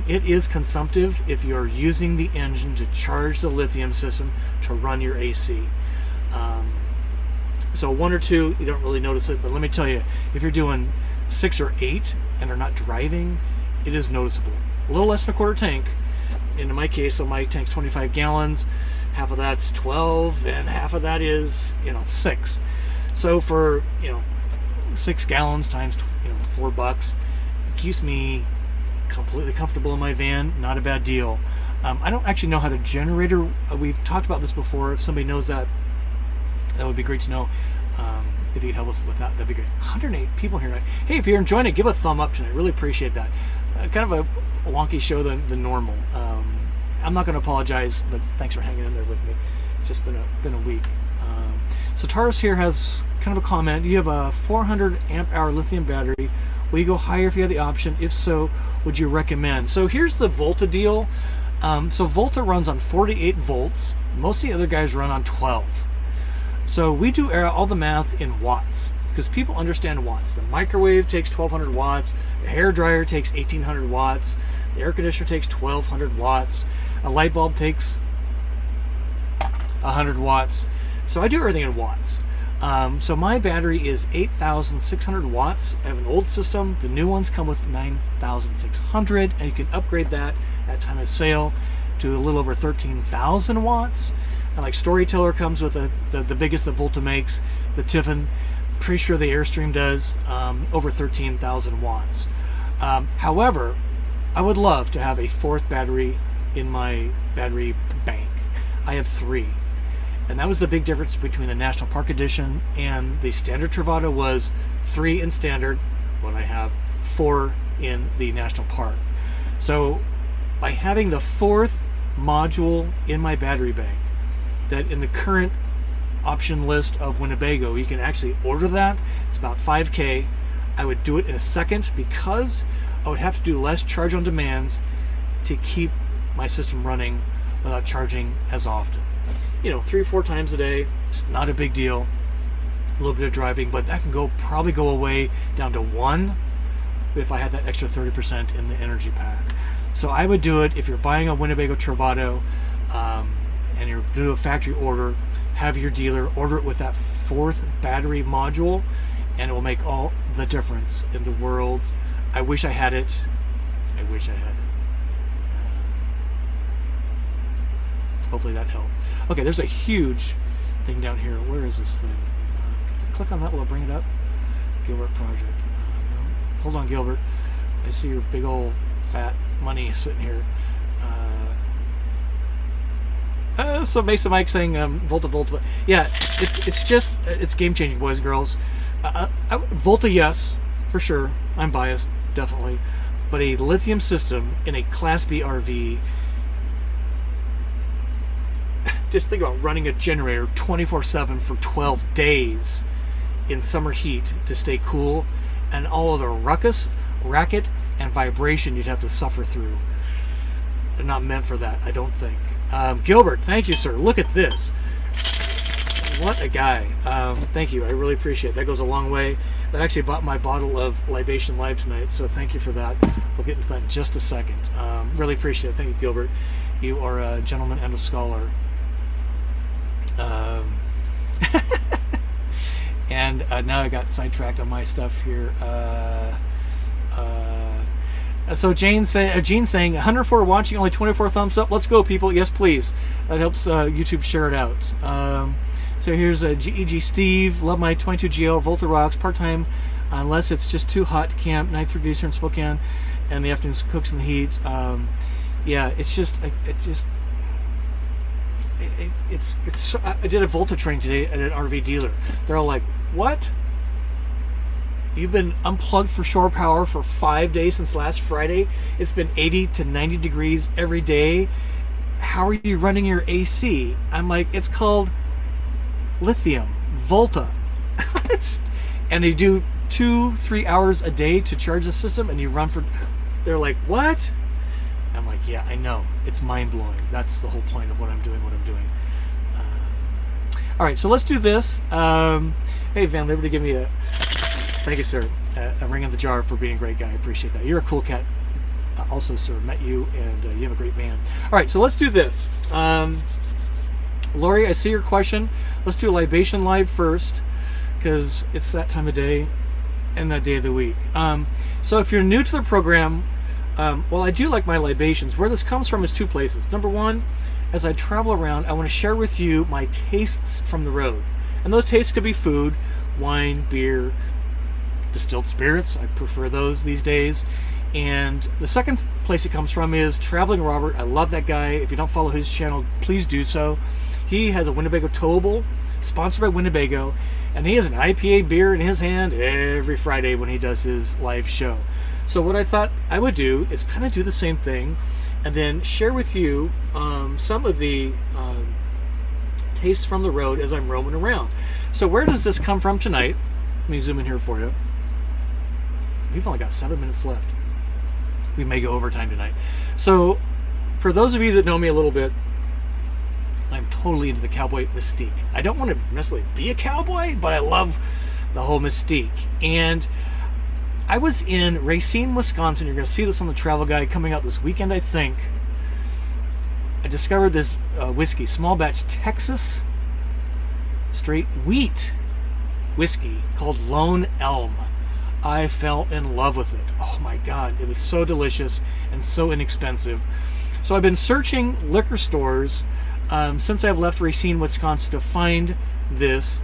It is consumptive if you're using the engine to charge the lithium system to run your AC. So 1 or 2, you don't really notice it, but let me tell you, if you're doing 6 or 8 and are not driving, it is noticeable. A little less than a quarter tank. In my case, so my tank's 25 gallons, half of that's 12, and half of that is, 6. So for, 6 gallons times, $4, it keeps me completely comfortable in my van. Not a bad deal. I don't actually know how to generator. We've talked about this before. If somebody knows that, that would be great to know. If you could help us with that, that'd be great. 108 people here tonight. Hey, if you're enjoying it, give a thumb up tonight. Really appreciate that. Kind of a wonky show than normal. I'm not going to apologize, but thanks for hanging in there with me. It's just been a week. So Taurus here has kind of a comment. You have a 400 amp hour lithium battery. Will you go higher if you had the option? If so, would you recommend? So here's the Volta deal. So Volta runs on 48 volts. Most of the other guys run on 12. So we do all the math in watts because people understand watts. The microwave takes 1200 watts. The hair dryer takes 1800 watts. The air conditioner takes 1200 watts. A light bulb takes 100 watts. So I do everything in watts. So my battery is 8,600 watts. I have an old system. The new ones come with 9,600, and you can upgrade that at time of sale to a little over 13,000 watts. And like Storyteller comes with the biggest that Volta makes, the Tiffin. Pretty sure the Airstream does over 13,000 watts. However, I would love to have a 4th battery in my battery bank. I have 3. And that was the big difference between the National Park Edition and the standard Travato was 3 in standard, when I have 4 in the National Park. So by having the 4th module in my battery bank, that in the current option list of Winnebago, you can actually order that. It's about $5K. I would do it in a second because I would have to do less charge on demands to keep my system running without charging as often. 3 or 4 times a day. It's not a big deal. A little bit of driving, but that can probably go away down to 1 if I had that extra 30% in the energy pack. So I would do it if you're buying a Winnebago Travato and you're doing a factory order, have your dealer order it with that 4th battery module, and it will make all the difference in the world. I wish I had it. Hopefully that helped. Okay, there's a huge thing down here. Where is this thing? Click on that, will it bring it up? Gilbert Project. No. Hold on, Gilbert. I see your big old fat money sitting here. So Mesa Mike saying Volta. Yeah, it's game changing, boys and girls. Volta, yes, for sure. I'm biased, definitely. But a lithium system in a Class B RV, just think about running a generator 24/7 for 12 days. in summer heat to stay cool, and all of the ruckus, racket, and vibration you'd have to suffer through. They're not meant for that, I don't think. Gilbert, thank you, sir. Look at this. What a guy. Thank you. I really appreciate it. That goes a long way. I actually bought my bottle of Libation Live tonight, so thank you for that. We'll get into that in just a second. Really appreciate it. Thank you, Gilbert. You are a gentleman and a scholar. And now I got sidetracked on my stuff here. So Gene saying 104 watching, only 24 thumbs up. Let's go, people. Yes, please. That helps YouTube share it out. So here's GEG Steve. Love my 22GL Volta Rocks part-time, unless it's just too hot to camp. 9th degree here in Spokane, and the afternoon cooks in the heat. Yeah, it's just I did a Volta training today at an RV dealer. They're all like, "What? You've been unplugged for shore power for 5 days since last Friday. It's been 80 to 90 degrees every day. How are you running your AC?" I'm like, "It's called lithium, Volta." And you do 2-3 hours a day to charge the system, and you run for... They're like, "What?" I'm like, "Yeah, I know. It's mind-blowing. That's the whole point of what I'm doing. All right, so let's do this. Hey, Van Liberty, give me a... Thank you, sir. A ring in the jar for being a great guy. I appreciate that. You're a cool cat. Also, sir, met you, and you have a great man. All right, so let's do this. Lori, I see your question. Let's do a Libation Live first, because it's that time of day and that day of the week. So if you're new to the program, well, I do like my libations. Where this comes from is two places. Number one, as I travel around, I want to share with you my tastes from the road. And those tastes could be food, wine, beer, distilled spirits. I prefer those these days. And the second place it comes from is Traveling Robert. I love that guy. If you don't follow his channel, please do so. He has a Winnebago towable, sponsored by Winnebago, and he has an IPA beer in his hand every Friday when he does his live show. So what I thought I would do is kind of do the same thing, and then share with you some of the tastes from the road as I'm roaming around. So where does this come from tonight? Let me zoom in here for you. We've only got 7 minutes left. We may go overtime tonight. So for those of you that know me a little bit, I'm totally into the cowboy mystique. I don't want to necessarily be a cowboy, but I love the whole mystique. And I was in Racine, Wisconsin. You're going to see this on the travel guide coming out this weekend, I think. I discovered this whiskey, small batch Texas straight wheat whiskey called Lone Elm. I fell in love with it. Oh my God, it was so delicious and so inexpensive. So I've been searching liquor stores since I've left Racine, Wisconsin to find this.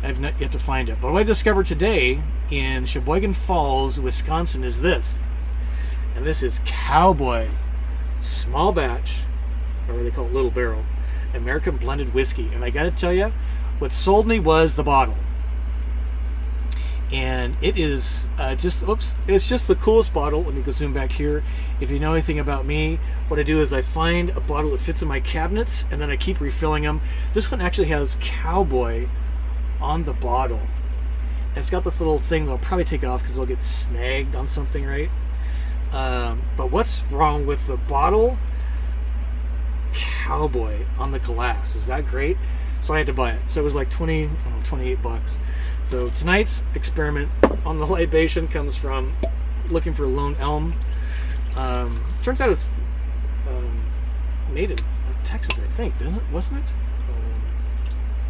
I've not yet to find it. But what I discovered today in Sheboygan Falls, Wisconsin is this. And this is Cowboy small batch, or they call it little barrel, American blended whiskey. And I got to tell you, what sold me was the bottle. And it is it's just the coolest bottle. Let me go zoom back here. If you know anything about me, what I do is I find a bottle that fits in my cabinets, and then I keep refilling them. This one actually has Cowboy on the bottle. And it's got this little thing that I'll probably take off because it'll get snagged on something, right? But what's wrong with the bottle? Cowboy on the glass. Is that great? So I had to buy it. So it was like 28 bucks. So tonight's experiment on the libation comes from looking for Lone Elm. Turns out it's made in Texas, I think, wasn't it?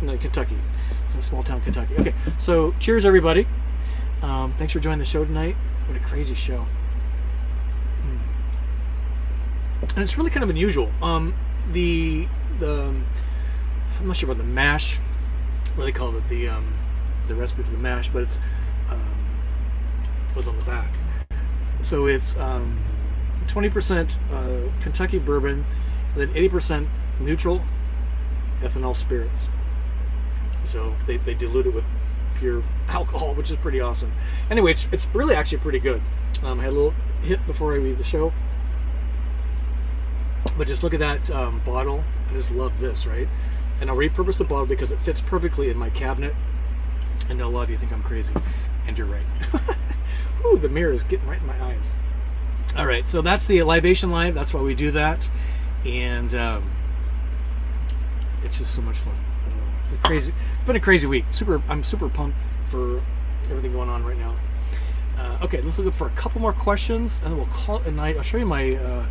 No, Kentucky. It's a small town, Kentucky. Okay, so cheers, everybody. Thanks for joining the show tonight. What a crazy show. And it's really kind of unusual. I'm not sure about the mash. What do they call it? The recipe for the mash, but it's was on the back. So it's 20% Kentucky bourbon, and then 80% neutral ethanol spirits. So they dilute it with pure alcohol, which is pretty awesome. Anyway, it's really actually pretty good. I had a little hit before I read the show, but just look at that bottle. I just love this, right? And I'll repurpose the bottle because it fits perfectly in my cabinet. I know a lot of you think I'm crazy, and you're right. Ooh, the mirror is getting right in my eyes. All right, so that's the Libation Live. That's why we do that, and it's just so much fun. I don't know. It's crazy. It's been a crazy week. I'm super pumped for everything going on right now. Okay, let's look for a couple more questions, and then we'll call it a night. I'll show you my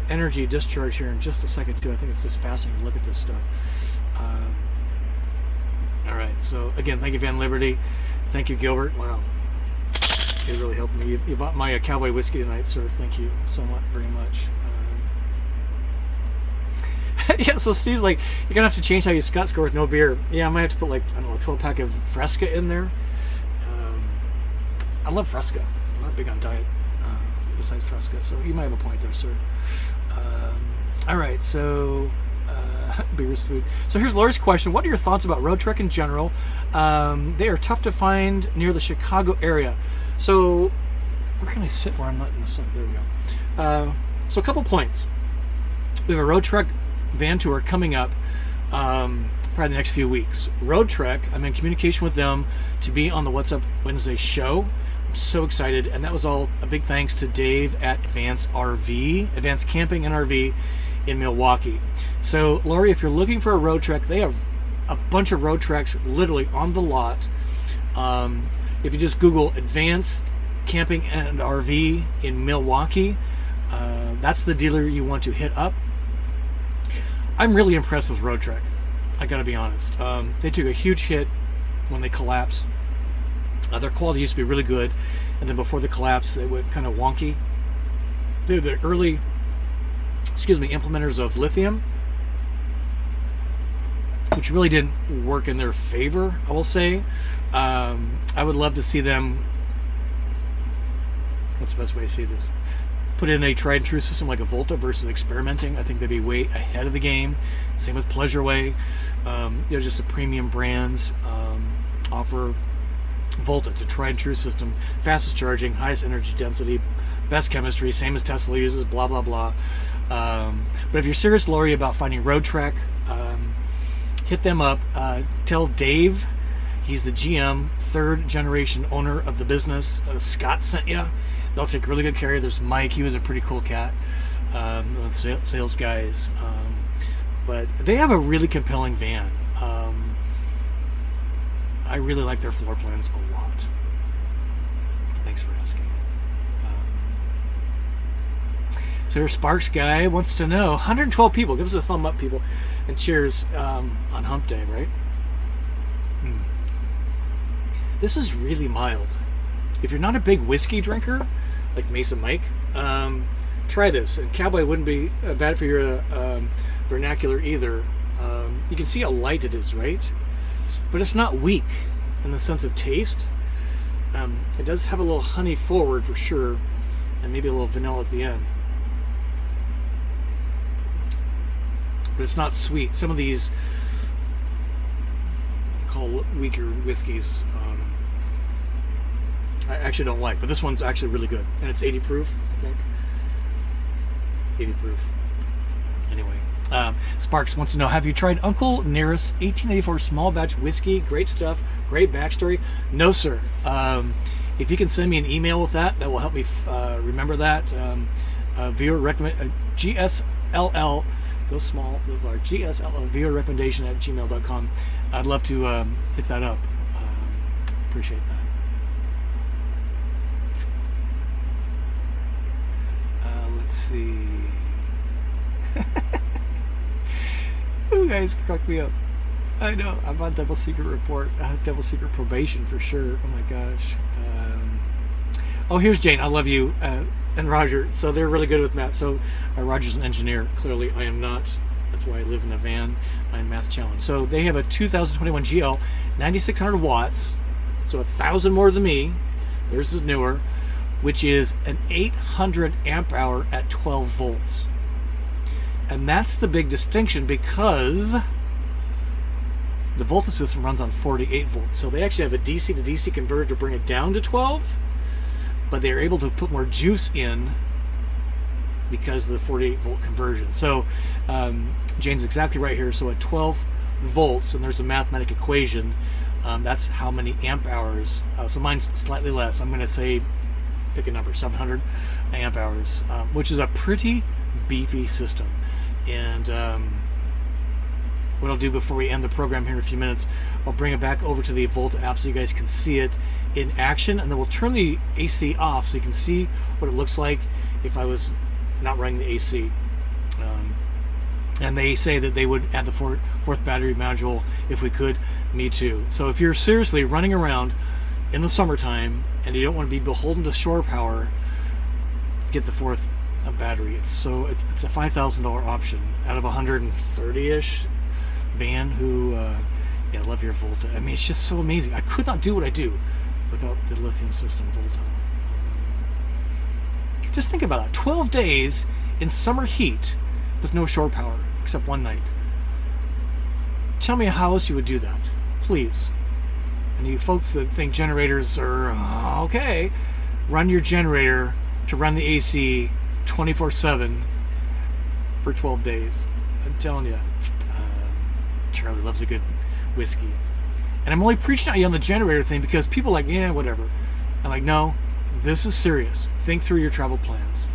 energy discharge here in just a second too. I think it's just fascinating to look at this stuff. All right, so again, thank you, Van Liberty. Thank you, Gilbert. Wow, it really helped me. You bought my Cowboy whiskey tonight, sir. Thank you so much, very much. Yeah, so Steve's like, you're gonna have to change how you Scott score with no beer. Yeah, I might have to put like, I don't know, a 12-pack of Fresca in there. I love Fresca. I'm not big on diet besides Fresca, so you might have a point there, sir. All right, so beer's food. So here's Laura's question. What are your thoughts about road trek in general? They are tough to find near the Chicago area. So where can I sit where I'm not in the sun? There we go. So a couple points. We have a road trek van tour coming up probably the next few weeks. Road Trek, I'm in communication with them to be on the What's Up Wednesday show. I'm so excited, and that was all a big thanks to Dave at Advanced Camping and RV in Milwaukee. So Lori, if you're looking for a road trek, they have a bunch of road treks literally on the lot. If you just Google Advanced Camping and RV in Milwaukee, that's the dealer you want to hit up. I'm really impressed with Road Trek. I gotta be honest. They took a huge hit when they collapsed. Their quality used to be really good, and then before the collapse, they went kind of wonky. They're the early, implementers of lithium, which really didn't work in their favor, I will say. I would love to see them, what's the best way to say this? Put in a tried and true system like a Volta versus experimenting. I think they'd be way ahead of the game. Same with Pleasureway. Just the premium brands offer Volta. It's a tried and true system, fastest charging, highest energy density, best chemistry, same as Tesla uses, blah blah blah. But if you're serious, Lori, about finding Road Trek, hit them up. Tell Dave, he's the GM, third generation owner of the business. Scott sent you. They'll take really good care of you. There's Mike, he was a pretty cool cat, with sales guys. But they have a really compelling van. I really like their floor plans a lot. Thanks for asking. So your Sparks guy wants to know, 112 people, give us a thumb up, people, and cheers on hump day, right? This is really mild. If you're not a big whiskey drinker, like Mesa Mike, try this. And Cowboy wouldn't be bad for your vernacular either. You can see how light it is, right? But it's not weak in the sense of taste. It does have a little honey forward for sure, and maybe a little vanilla at the end. But it's not sweet. Some of these I call weaker whiskeys I actually don't like, but this one's actually really good, and it's 80 proof, I think. 80 proof. Anyway, Sparks wants to know, have you tried Uncle Nearest 1884 small batch whiskey? Great stuff, great backstory. No, sir. If you can send me an email with that will help me remember that. Viewer recommend GSLL, go small, live large. GSLL viewer recommendation at gmail.com. I'd love to hit that up. Appreciate that. Let's see. You guys crack me up. I know. I'm on double secret report, double secret probation for sure. Oh my gosh. Oh, here's Jane. I love you, and Roger. So they're really good with math. So Roger's an engineer. Clearly, I am not. That's why I live in a van. I'm math challenged. So they have a 2021 GL, 9,600 watts. So 1,000 more than me. Theirs is newer, which is an 800 amp hour at 12 volts. And that's the big distinction, because the Volta system runs on 48 volts. So they actually have a DC to DC converter to bring it down to 12, but they're able to put more juice in because of the 48 volt conversion. So Jane's exactly right here. So at 12 volts, and there's a mathematic equation, That's how many amp hours. So mine's slightly less. I'm going to say, pick a number, 700 amp hours, which is a pretty beefy system. And what I'll do before we end the program here in a few minutes, I'll bring it back over to the Volta app so you guys can see it in action, and then we'll turn the AC off so you can see what it looks like if I was not running the AC. And they say that they would add the fourth battery module if we could. Me too. So if you're seriously running around in the summertime and you don't want to be beholden to shore power, get the fourth battery. It's a $5,000 option out of 130-ish van who love your Volta. I mean, it's just so amazing. I could not do what I do without the lithium system Volta. Just think about it. 12 days in summer heat with no shore power except one night. Tell me how else you would do that, please. And you folks that think generators are okay, run your generator to run the AC 24/7 for 12 days. I'm telling you, Charlie loves a good whiskey. And I'm only preaching at you on the generator thing because people are like, yeah, whatever. I'm like, no, this is serious. Think through your travel plans.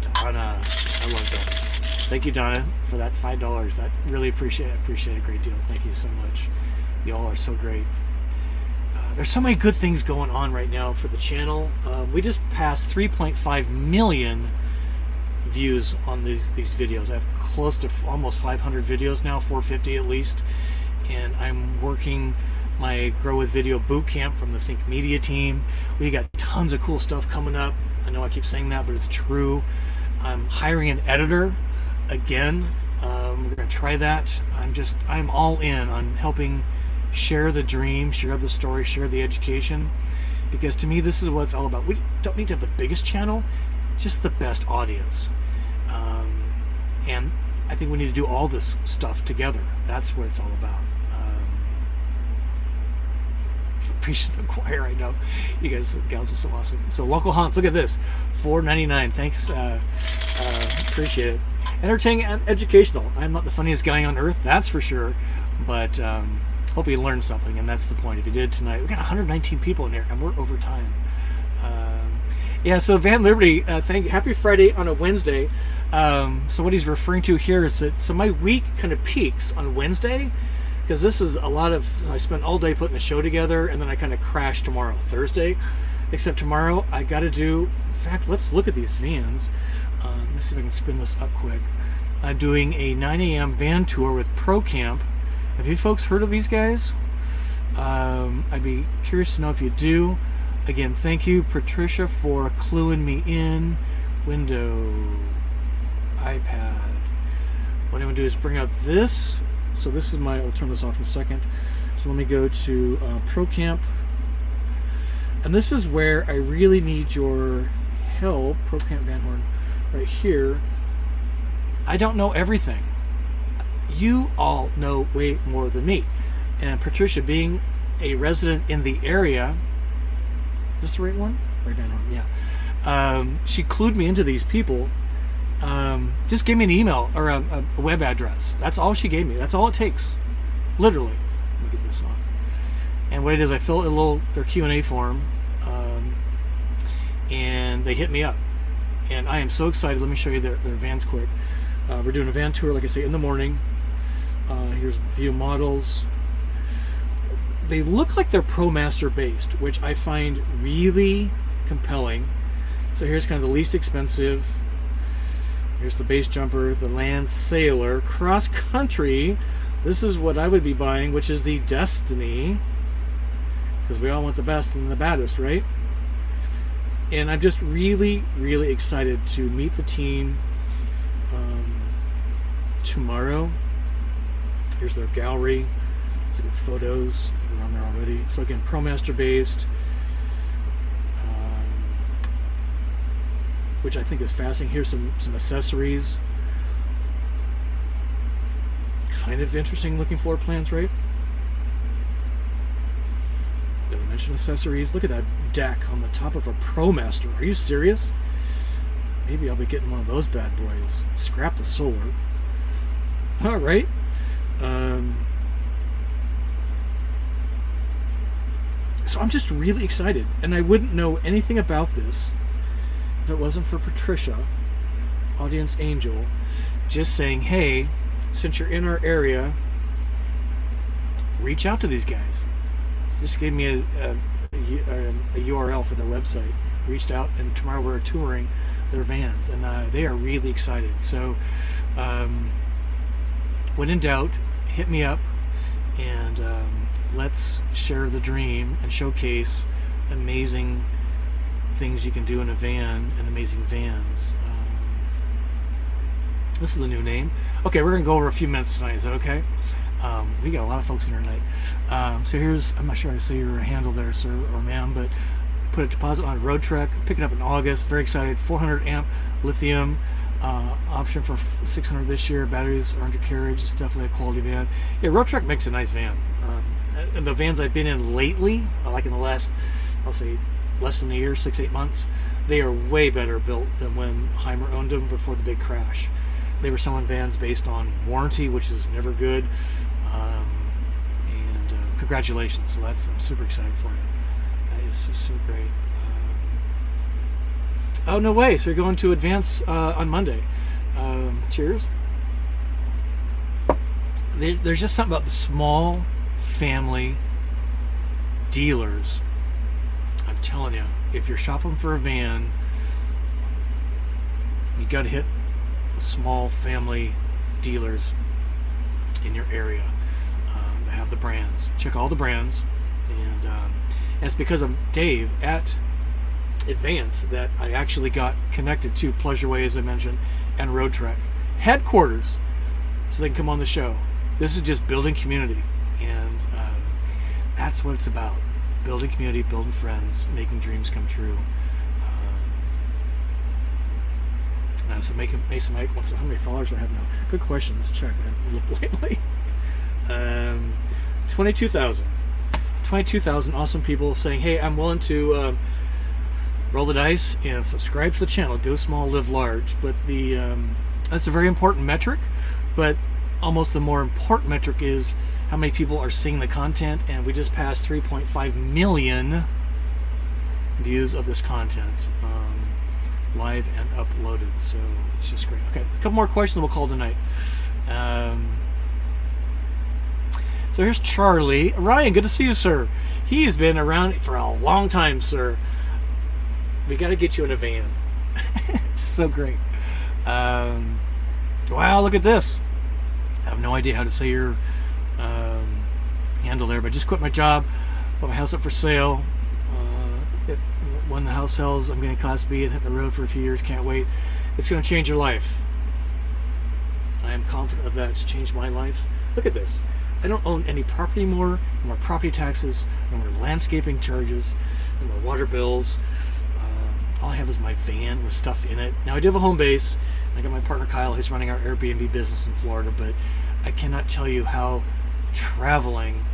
Donna, I love Donna. Thank you, Donna, for that $5. I really appreciate it. Appreciate it a great deal. Thank you so much. Y'all are so great. There's so many good things going on right now for the channel. We just passed 3.5 million views on these videos. I have close to almost 500 videos now, 450 at least. And I'm working my Grow with Video bootcamp from the Think Media team. We got tons of cool stuff coming up. I know I keep saying that, but it's true. I'm hiring an editor again. We're going to try that. I'm all in on helping share the dream, share the story, share the education, because to me this is what it's all about. We don't need to have the biggest channel, just the best audience. And I think we need to do all this stuff together. That's what it's all about. Preach to the choir, I know. You guys, the gals are so awesome. So local haunts, look at this, $4.99. Thanks, appreciate it. Entertaining and educational. I'm not the funniest guy on earth, that's for sure, but hope you learned something, and that's the point. If you did tonight, we got 119 people in here, and we're over time. Yeah, so Van Liberty, happy Friday on a Wednesday. So what he's referring to here is that, so my week kind of peaks on Wednesday, because this is a lot of, I spent all day putting the show together, and then I kind of crash tomorrow, Thursday. Except tomorrow, I got to do, in fact, let's look at these vans. Let me see if I can spin this up quick. I'm doing a 9 a.m. van tour with ProCamp. Have you folks heard of these guys? I'd be curious to know if you do. Again, thank you, Patricia, for cluing me in. Window, iPad. What I'm going to do is bring up this. So this is I'll turn this off in a second. So let me go to ProCamp. And this is where I really need your help. ProCamp Van Horn right here. I don't know everything. You all know way more than me. And Patricia, being a resident in the area, is this the right one? Right, Van Horn, yeah. She clued me into these people. Just gave me an email or a web address. That's all she gave me. That's all it takes. Literally. Let me get this off. And what it is, I fill out their Q&A form, and they hit me up. And I am so excited. Let me show you their vans quick. We're doing a van tour, like I say, in the morning. Here's view models. They look like they're ProMaster based, which I find really compelling. So here's kind of the least expensive. Here's the base jumper, the Land Sailor, cross country. This is what I would be buying, which is the Destiny, because we all want the best and the baddest, right? And I'm just really, really excited to meet the team tomorrow. Here's their gallery. Some good photos that are on there already. So again, ProMaster based, which I think is fascinating. Here's some accessories. Kind of interesting looking floor plans, right? Did I mention accessories? Look at that deck on the top of a ProMaster. Are you serious? Maybe I'll be getting one of those bad boys. Scrap the solar. All right. So I'm just really excited, and I wouldn't know anything about this if it wasn't for Patricia, Audience Angel, just saying, hey, since you're in our area, reach out to these guys. Just gave me a URL for their website. Reached out, and tomorrow we're touring their vans, and they are really excited. So when in doubt, hit me up, and let's share the dream and showcase amazing things you can do in a van and amazing vans. This is a new name. Okay, we're gonna go over a few minutes tonight. Is that okay? We got a lot of folks in here tonight. So here's, I'm not sure how to say your handle there, sir or ma'am, but put a deposit on a road trek, pick it up in August. Very excited. 400 amp lithium, option for 600 this year. Batteries are undercarriage. It's definitely a quality van. Yeah, road trek makes a nice van. And the vans I've been in lately, like in the last, I'll say, less than a year, 6-8 months, they are way better built than when Heimer owned them before the big crash. They were selling vans based on warranty, which is never good. And congratulations. So I'm super excited for you. That is just so great. Oh, no way. So you're going to Advance on Monday. Cheers. There's just something about the small family dealers. I'm telling you, if you're shopping for a van, you got to hit the small family dealers in your area that have the brands. Check all the brands, and it's because of Dave at Advance that I actually got connected to Pleasureway, as I mentioned, and Road Trek headquarters, so they can come on the show. This is just building community, and that's what it's about: building community, building friends, making dreams come true. So Mason Mike wants to, how many followers do I have now? Good question. Let's check. I haven't looked lately. 22,000. 22,000 awesome people saying, hey, I'm willing to roll the dice and subscribe to the channel. Go small, live large. But that's a very important metric. But almost the more important metric is how many people are seeing the content. And we just passed 3.5 million views of this content. Live and uploaded, so it's just great. Okay, a couple more questions we'll call tonight. So here's Charlie. Ryan, good to see you, sir. He's been around for a long time, sir. We got to get you in a van. It's so great. Wow, look at this. I have no idea how to say your handle there, but I just quit my job, put my house up for sale. When the house sells, I'm getting Class B and hit the road for a few years. Can't wait. It's going to change your life. I am confident of that. It's changed my life. Look at this. I don't own any property anymore. No more property taxes. No more landscaping charges. No more water bills. All I have is my van with stuff in it. Now I do have a home base. I got my partner Kyle. He's running our Airbnb business in Florida. But I cannot tell you how traveling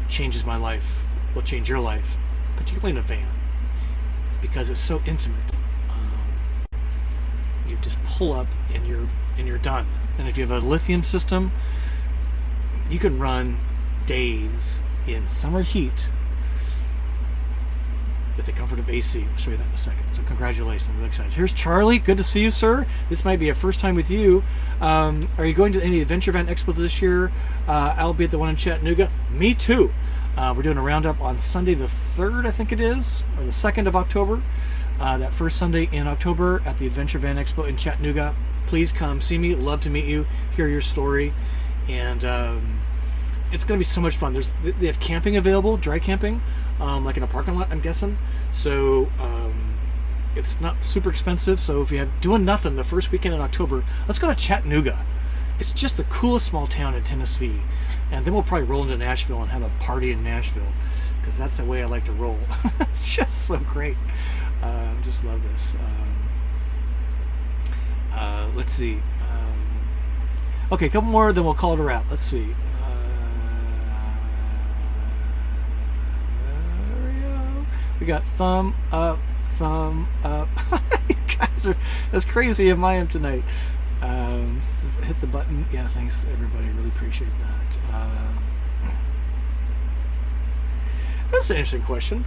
changes my life. Will change your life, particularly in a van, because it's so intimate. You just pull up and you're done. And if you have a lithium system, you can run days in summer heat with the comfort of AC. I'll show you that in a second. So congratulations, I'm really excited. Here's Charlie. Good to see you, sir. This might be a first time with you. Are you going to any adventure van expos this year? I'll be at the one in Chattanooga. Me too. We're doing a roundup on Sunday the 3rd, I think it is, or the 2nd of October. That first Sunday in October at the Adventure Van Expo in Chattanooga. Please come see me. Love to meet you, hear your story, and it's going to be so much fun. They have camping available, dry camping, like in a parking lot, I'm guessing. So it's not super expensive. So if you're doing nothing the first weekend in October, let's go to Chattanooga. It's just the coolest small town in Tennessee. And then we'll probably roll into Nashville and have a party in Nashville, because that's the way I like to roll. It's just so great. Just love this. Let's see. Okay, a couple more, then we'll call it a wrap. Let's see. There we go. We got thumb up, thumb up. You guys are as crazy as I am tonight. Hit the button. Yeah, thanks everybody. Really appreciate that. That's an interesting question.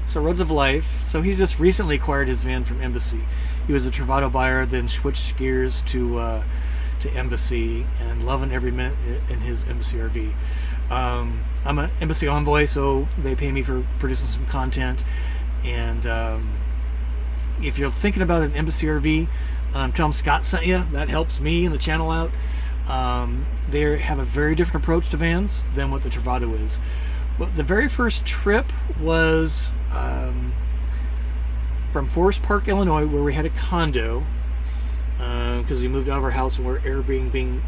So Roads of Life. So he's just recently acquired his van from Embassy. He was a Travado buyer, then switched gears to Embassy, and loving every minute in his Embassy RV. I'm an Embassy envoy, so they pay me for producing some content. And if you're thinking about an Embassy RV, tell them Scott sent you. That helps me and the channel out. They have a very different approach to vans than what the Travado is. But the very first trip was from Forest Park, Illinois, where we had a condo because we moved out of our house and we're Airbnb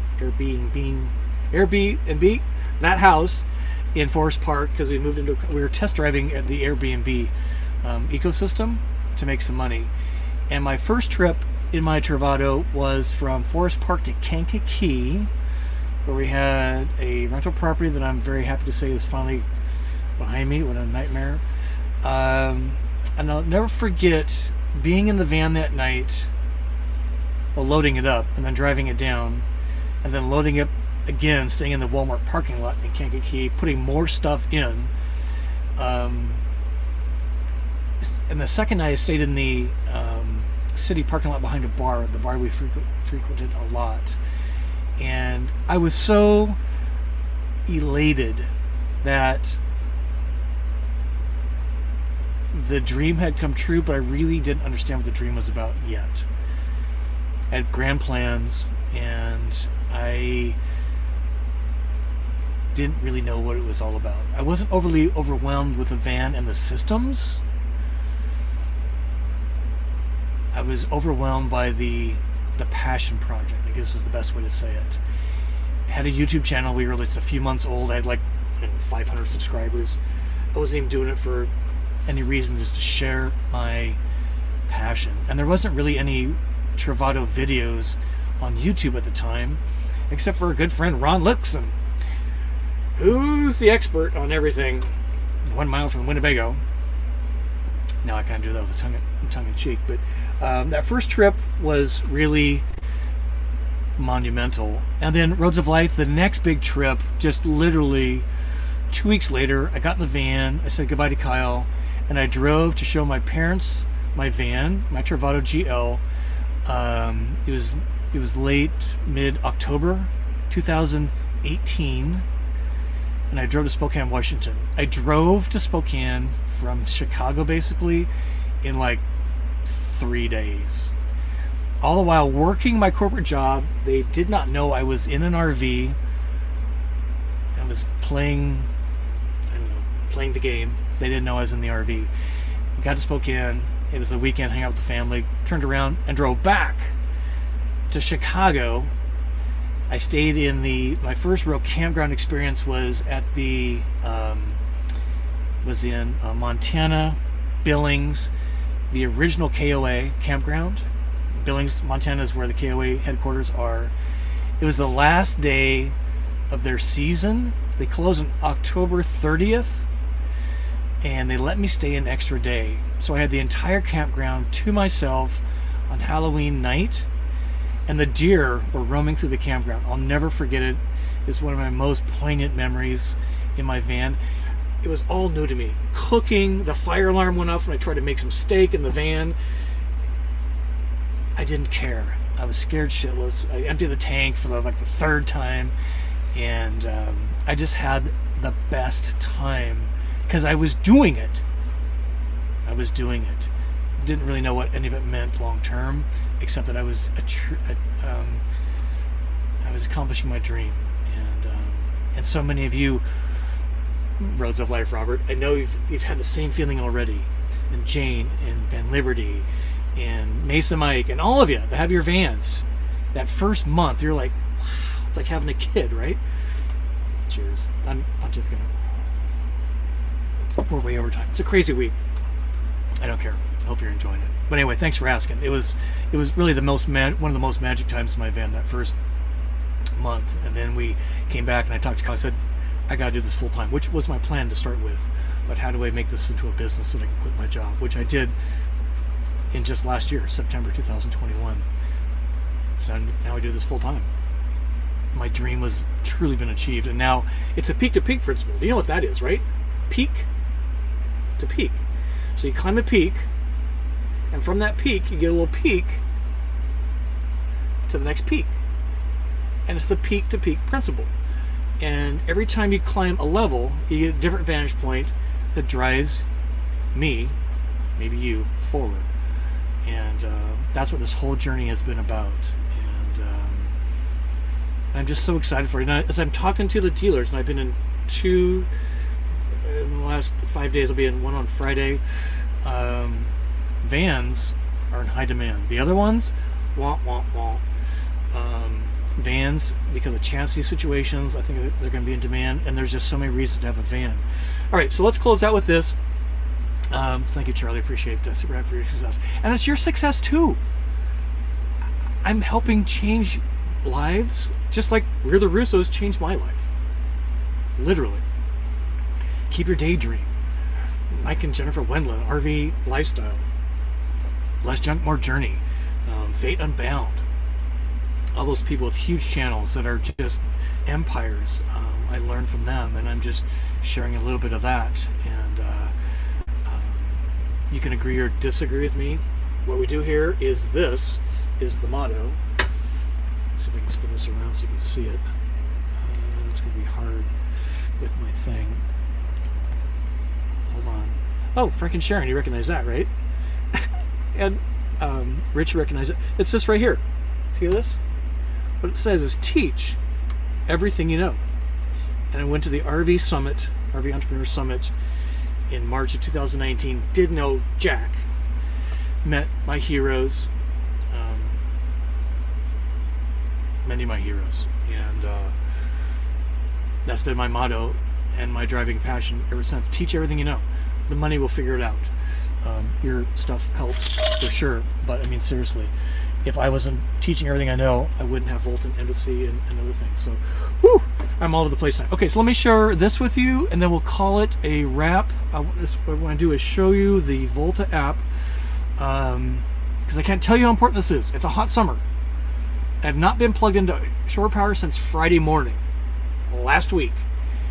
that house in Forest Park because we were test driving at the Airbnb ecosystem to make some money. And my first trip in my Travado was from Forest Park to Kankakee, where we had a rental property that I'm very happy to say is finally behind me. What a nightmare. And I'll never forget being in the van that night, well, loading it up and then driving it down and then loading it again, staying in the Walmart parking lot in Kankakee, putting more stuff in. And the second night I stayed in the city parking lot behind a bar, the bar we frequented a lot. And I was so elated that the dream had come true, but I really didn't understand what the dream was about yet. I had grand plans, and I didn't really know what it was all about. I wasn't overly overwhelmed with the van and the systems. I was overwhelmed by the passion project, I guess is the best way to say it. I had a YouTube channel. It's a few months old. I had like 500 subscribers. I wasn't even doing it for any reason, just to share my passion. And there wasn't really any Travado videos on YouTube at the time, except for a good friend, Ron Lixon, who's the expert on everything 1 mile from Winnebago. Now I kind of do that with a tongue in cheek, but that first trip was really monumental. And then Roads of Life, the next big trip, just literally 2 weeks later, I got in the van, I said goodbye to Kyle, and I drove to show my parents my van, my Travado GL. It was late mid-October 2018, and I drove to Spokane, Washington. I drove to Spokane from Chicago basically in like 3 days. All the while working my corporate job. They did not know I was in an RV. I was playing the game. They didn't know I was in the RV. Got to Spokane. It was the weekend, hang out with the family. Turned around and drove back to Chicago. I stayed in my first real campground experience was at the in Montana, Billings, the original KOA campground. Billings, Montana is where the KOA headquarters are. It was the last day of their season. They closed on October 30th, and they let me stay an extra day. So I had the entire campground to myself on Halloween night, and the deer were roaming through the campground. I'll never forget it. It's one of my most poignant memories in my van. It was all new to me. Cooking, the fire alarm went off when I tried to make some steak in the van. I didn't care. I was scared shitless. I emptied the tank for the third time, and I just had the best time because I was doing it. Didn't really know what any of it meant long term, except that I was I was accomplishing my dream. And so many of you, Roads of Life, Robert, I know you've had the same feeling already, and Jane and Ben Liberty and Mesa Mike and all of you that have your vans. That first month, you're like, wow, it's like having a kid, right? Cheers. I'm pontificating. We're way over time. It's a crazy week. I don't care. I hope you're enjoying it. But anyway, thanks for asking. It was really one of the most magic times in my van, that first month. And then we came back and I talked to Kyle. I said, I gotta do this full time, which was my plan to start with. But how do I make this into a business so that I can quit my job? Which I did in just last year, September 2021. So now I do this full time. my dream was truly been achieved. And now it's a peak-to-peak principle. Do you know what that is, right? Peak to peak. So you climb a peak, and from that peak, you get a little peak to the next peak. And it's the peak-to-peak principle. And every time you climb a level, you get a different vantage point that drives me, maybe you, forward. And that's what this whole journey has been about. And I'm just so excited for it. Now, as I'm talking to the dealers, and I've been in 2 in the last 5 days, I'll be in 1 on Friday. Vans are in high demand. The other ones, wah, wah, wah. Vans, because of chassis situations, I think they're going to be in demand, and there's just so many reasons to have a van. All right, so let's close out with this. Thank you, Charlie. Appreciate that. Super happy for your success, and it's your success too. I'm helping change lives, just like We're the Russos changed my life. Literally. Keep your daydream. Mike and Jennifer Wendland, RV lifestyle. Less junk, more journey. Fate Unbound. All those people with huge channels that are just empires. I learned from them, and I'm just sharing a little bit of that. And you can agree or disagree with me. What we do here is this is the motto. Let's see if I can spin this around so you can see it. It's going to be hard with my thing. Hold on. Oh, Frank and Sharon, you recognize that, right? And Rich recognized it. It's this right here. See this? What it says is teach everything you know. And I went to the RV Summit, RV Entrepreneur Summit in March of 2019. Did know jack. Met my heroes. Many of my heroes. And that's been my motto and my driving passion ever since. Teach everything you know. The money will figure it out. Your stuff helps for sure, but I mean seriously, if I wasn't teaching everything I know, I wouldn't have Volton Embassy and other things. So, whew, I'm all over the place now. Okay, so let me share this with you, and then we'll call it a wrap. What I want to do is show you the Volta app, because I can't tell you how important this is. It's a hot summer. I have not been plugged into shore power since Friday morning, last week,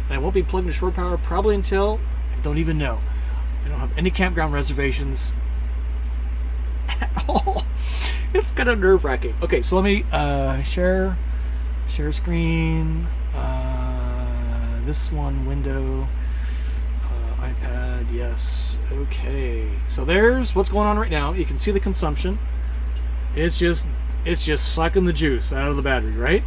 and I won't be plugged into shore power probably until, I don't even know. I don't have any campground reservations at all. It's kind of nerve-wracking. Okay, so let me share screen. This one, window, iPad, yes. Okay, so there's what's going on right now. You can see the consumption. It's just sucking the juice out of the battery, right?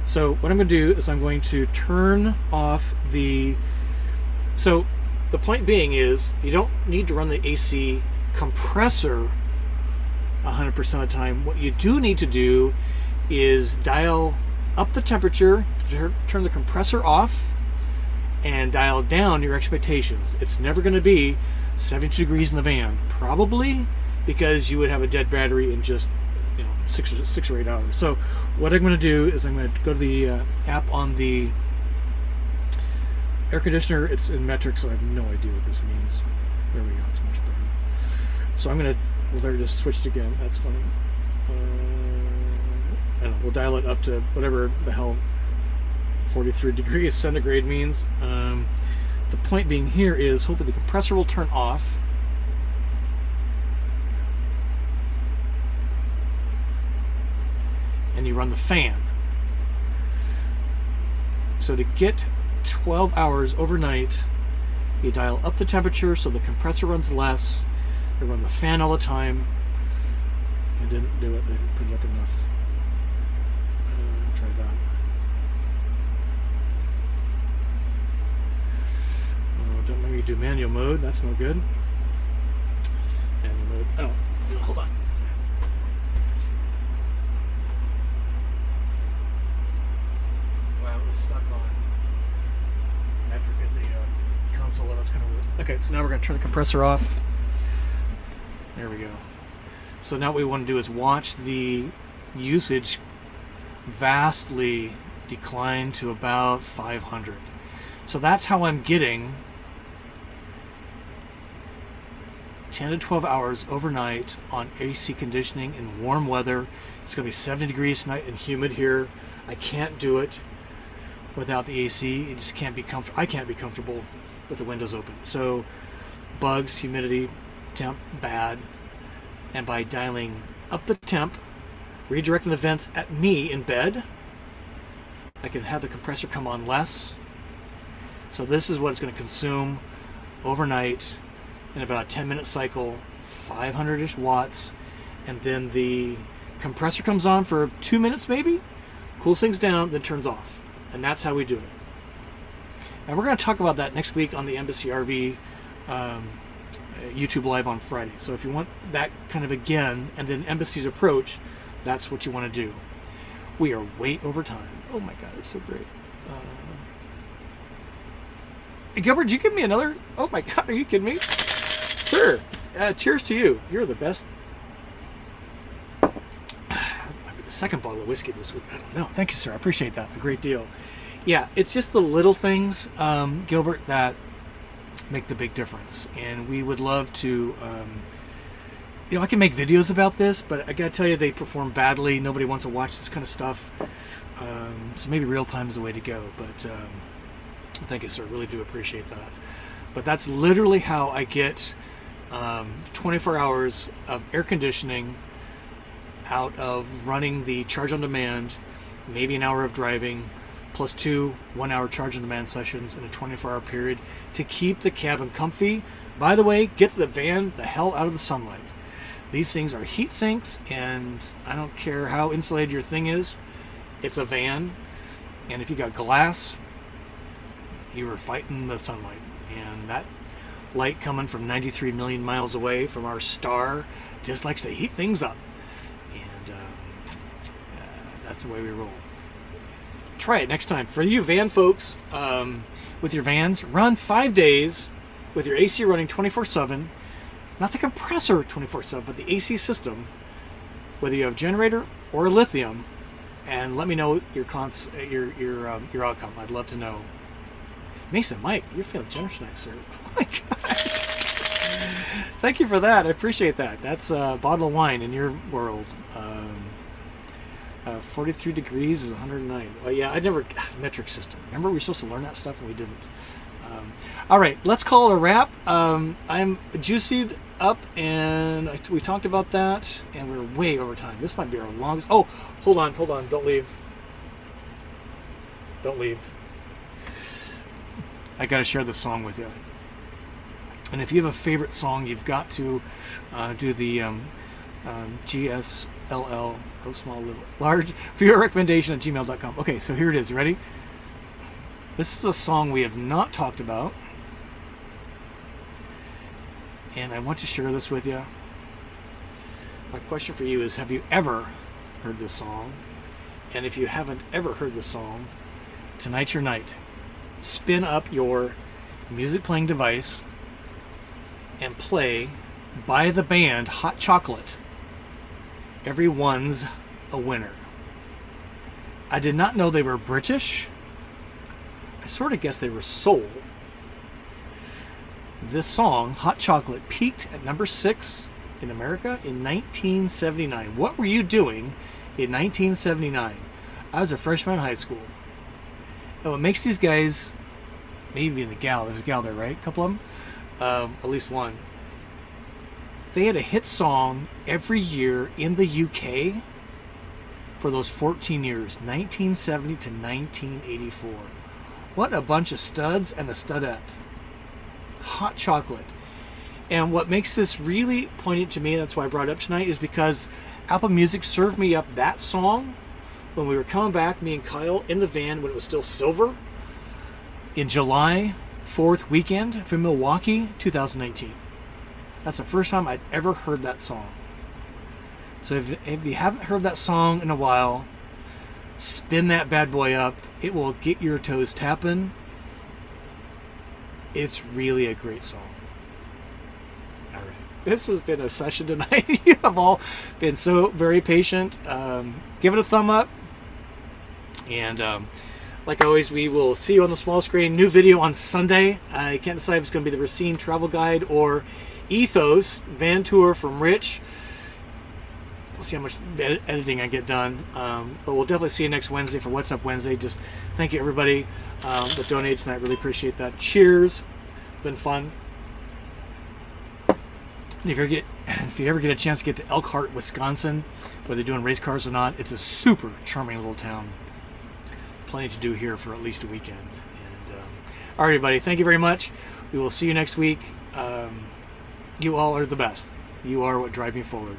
So what I'm going to do is I'm going to turn off the. So the point being is you don't need to run the AC compressor 100% of the time. What you do need to do is dial up the temperature, turn the compressor off, and dial down your expectations. It's never going to be 72 degrees in the van, probably, because you would have a dead battery in just 6 or 8 hours. So what I'm going to do is I'm going to go to the app on the air conditioner. It's in metric, so I have no idea what this means. There we go. It's much better. So I'm going to. Well, there it just switched again. That's funny. I don't know. We'll dial it up to whatever the hell 43 degrees centigrade means. The point being here is hopefully the compressor will turn off. And you run the fan. So to get 12 hours overnight, you dial up the temperature so the compressor runs less. You run the fan all the time. I didn't do it. I didn't put it up enough. Try that. Don't let me do manual mode. That's no good. Manual mode. Oh, hold on. Wow, it was stuck on metric at the console. That's kind of weird. Okay, so now we're going to turn the compressor off. There we go. So now what we want to do is watch the usage vastly decline to about 500. So that's how I'm getting 10 to 12 hours overnight on AC conditioning in warm weather. It's going to be 70 degrees tonight and humid here. I can't do it without the AC. It just can't be comfortable. I can't be comfortable with the windows open. So bugs, humidity, temp, bad. And by dialing up the temp, redirecting the vents at me in bed, I can have the compressor come on less. So this is what it's going to consume overnight in about a 10-minute cycle, 500-ish watts, and then the compressor comes on for 2 minutes maybe, cools things down, then turns off. And that's how we do it. And we're going to talk about that next week on the Embassy RV YouTube Live on Friday. So if you want that kind of again, and then Embassy's approach, that's what you want to do. We are way over time. Oh my God, it's so great. Gilbert, did you give me another? Oh my God, are you kidding me? Sir, cheers to you. You're the best. That might be the second bottle of whiskey this week. I don't know. Thank you, sir. I appreciate that a great deal. Yeah, it's just the little things, Gilbert, that make the big difference. And we would love to, I can make videos about this, but I gotta tell you, they perform badly. Nobody wants to watch this kind of stuff. So maybe real time is the way to go. But thank you, sir. Really do appreciate that. But that's literally how I get 24 hours of air conditioning out of running the charge on demand, maybe an hour of driving, plus 2 1-hour charge on demand sessions in a 24-hour period to keep the cabin comfy. By the way, get the van the hell out of the sunlight. These things are heat sinks, and I don't care how insulated your thing is, it's a van. And if you got glass, you are fighting the sunlight. And that light coming from 93 million miles away from our star just likes to heat things up. And that's the way we roll. Try it next time. For you van folks, with your vans, run 5 days with your AC running 24/7. Not the compressor 24/7, but the AC system, whether you have generator or lithium, and let me know your outcome. I'd love to know. Mason, Mike, you're feeling generous tonight, sir. Oh my God. Thank you for that. I appreciate that. That's a bottle of wine in your world. 43 degrees is 109. Well, yeah, I never... metric system. Remember we were supposed to learn that stuff and we didn't. All right, let's call it a wrap. I'm juicied up, and we talked about that, and we're way over time. This might be our longest... Oh, hold on. Don't leave. I got to share this song with you. And if you have a favorite song, you've got to do the GSLL, go small, little, large, for your recommendation at gmail.com. Okay, so here it is. You ready? This is a song we have not talked about. And I want to share this with you. My question for you is, have you ever heard this song? And if you haven't ever heard this song, tonight's your night. Spin up your music playing device and play by the band Hot Chocolate, Everyone's a Winner. I did not know they were British. I sort of guessed they were soul. This song, Hot Chocolate, peaked at number 6 in America in 1979. What were you doing in 1979? I was a freshman in high school. And what makes these guys, maybe even a gal, there's a gal there, right? A couple of them? At least one. They had a hit song every year in the UK for those 14 years, 1970 to 1984. What a bunch of studs and a studette. Hot Chocolate. And what makes this really poignant to me, and that's why I brought it up tonight, is because Apple Music served me up that song when we were coming back, me and Kyle, in the van when it was still silver, in July 4th weekend from Milwaukee, 2019. That's the first time I'd ever heard that song. So if you haven't heard that song in a while, spin that bad boy up. It will get your toes tapping. It's really a great song. All right. This has been a session tonight. You have all been so very patient. Give it a thumb up. And like always, we will see you on the small screen. New video on Sunday. I can't decide if it's going to be the Racine travel guide or Ethos van tour from Rich. We'll see how much editing I get done. But we'll definitely see you next Wednesday for What's Up Wednesday. Just thank you, everybody that donated tonight. Really appreciate that. Cheers. Been fun. And if you ever get a chance to get to Elkhart, Wisconsin, whether they're doing race cars or not, it's a super charming little town. Plenty to do here for at least a weekend. And all right, everybody, thank you very much. We will see you next week. You all are the best. You are what drive me forward.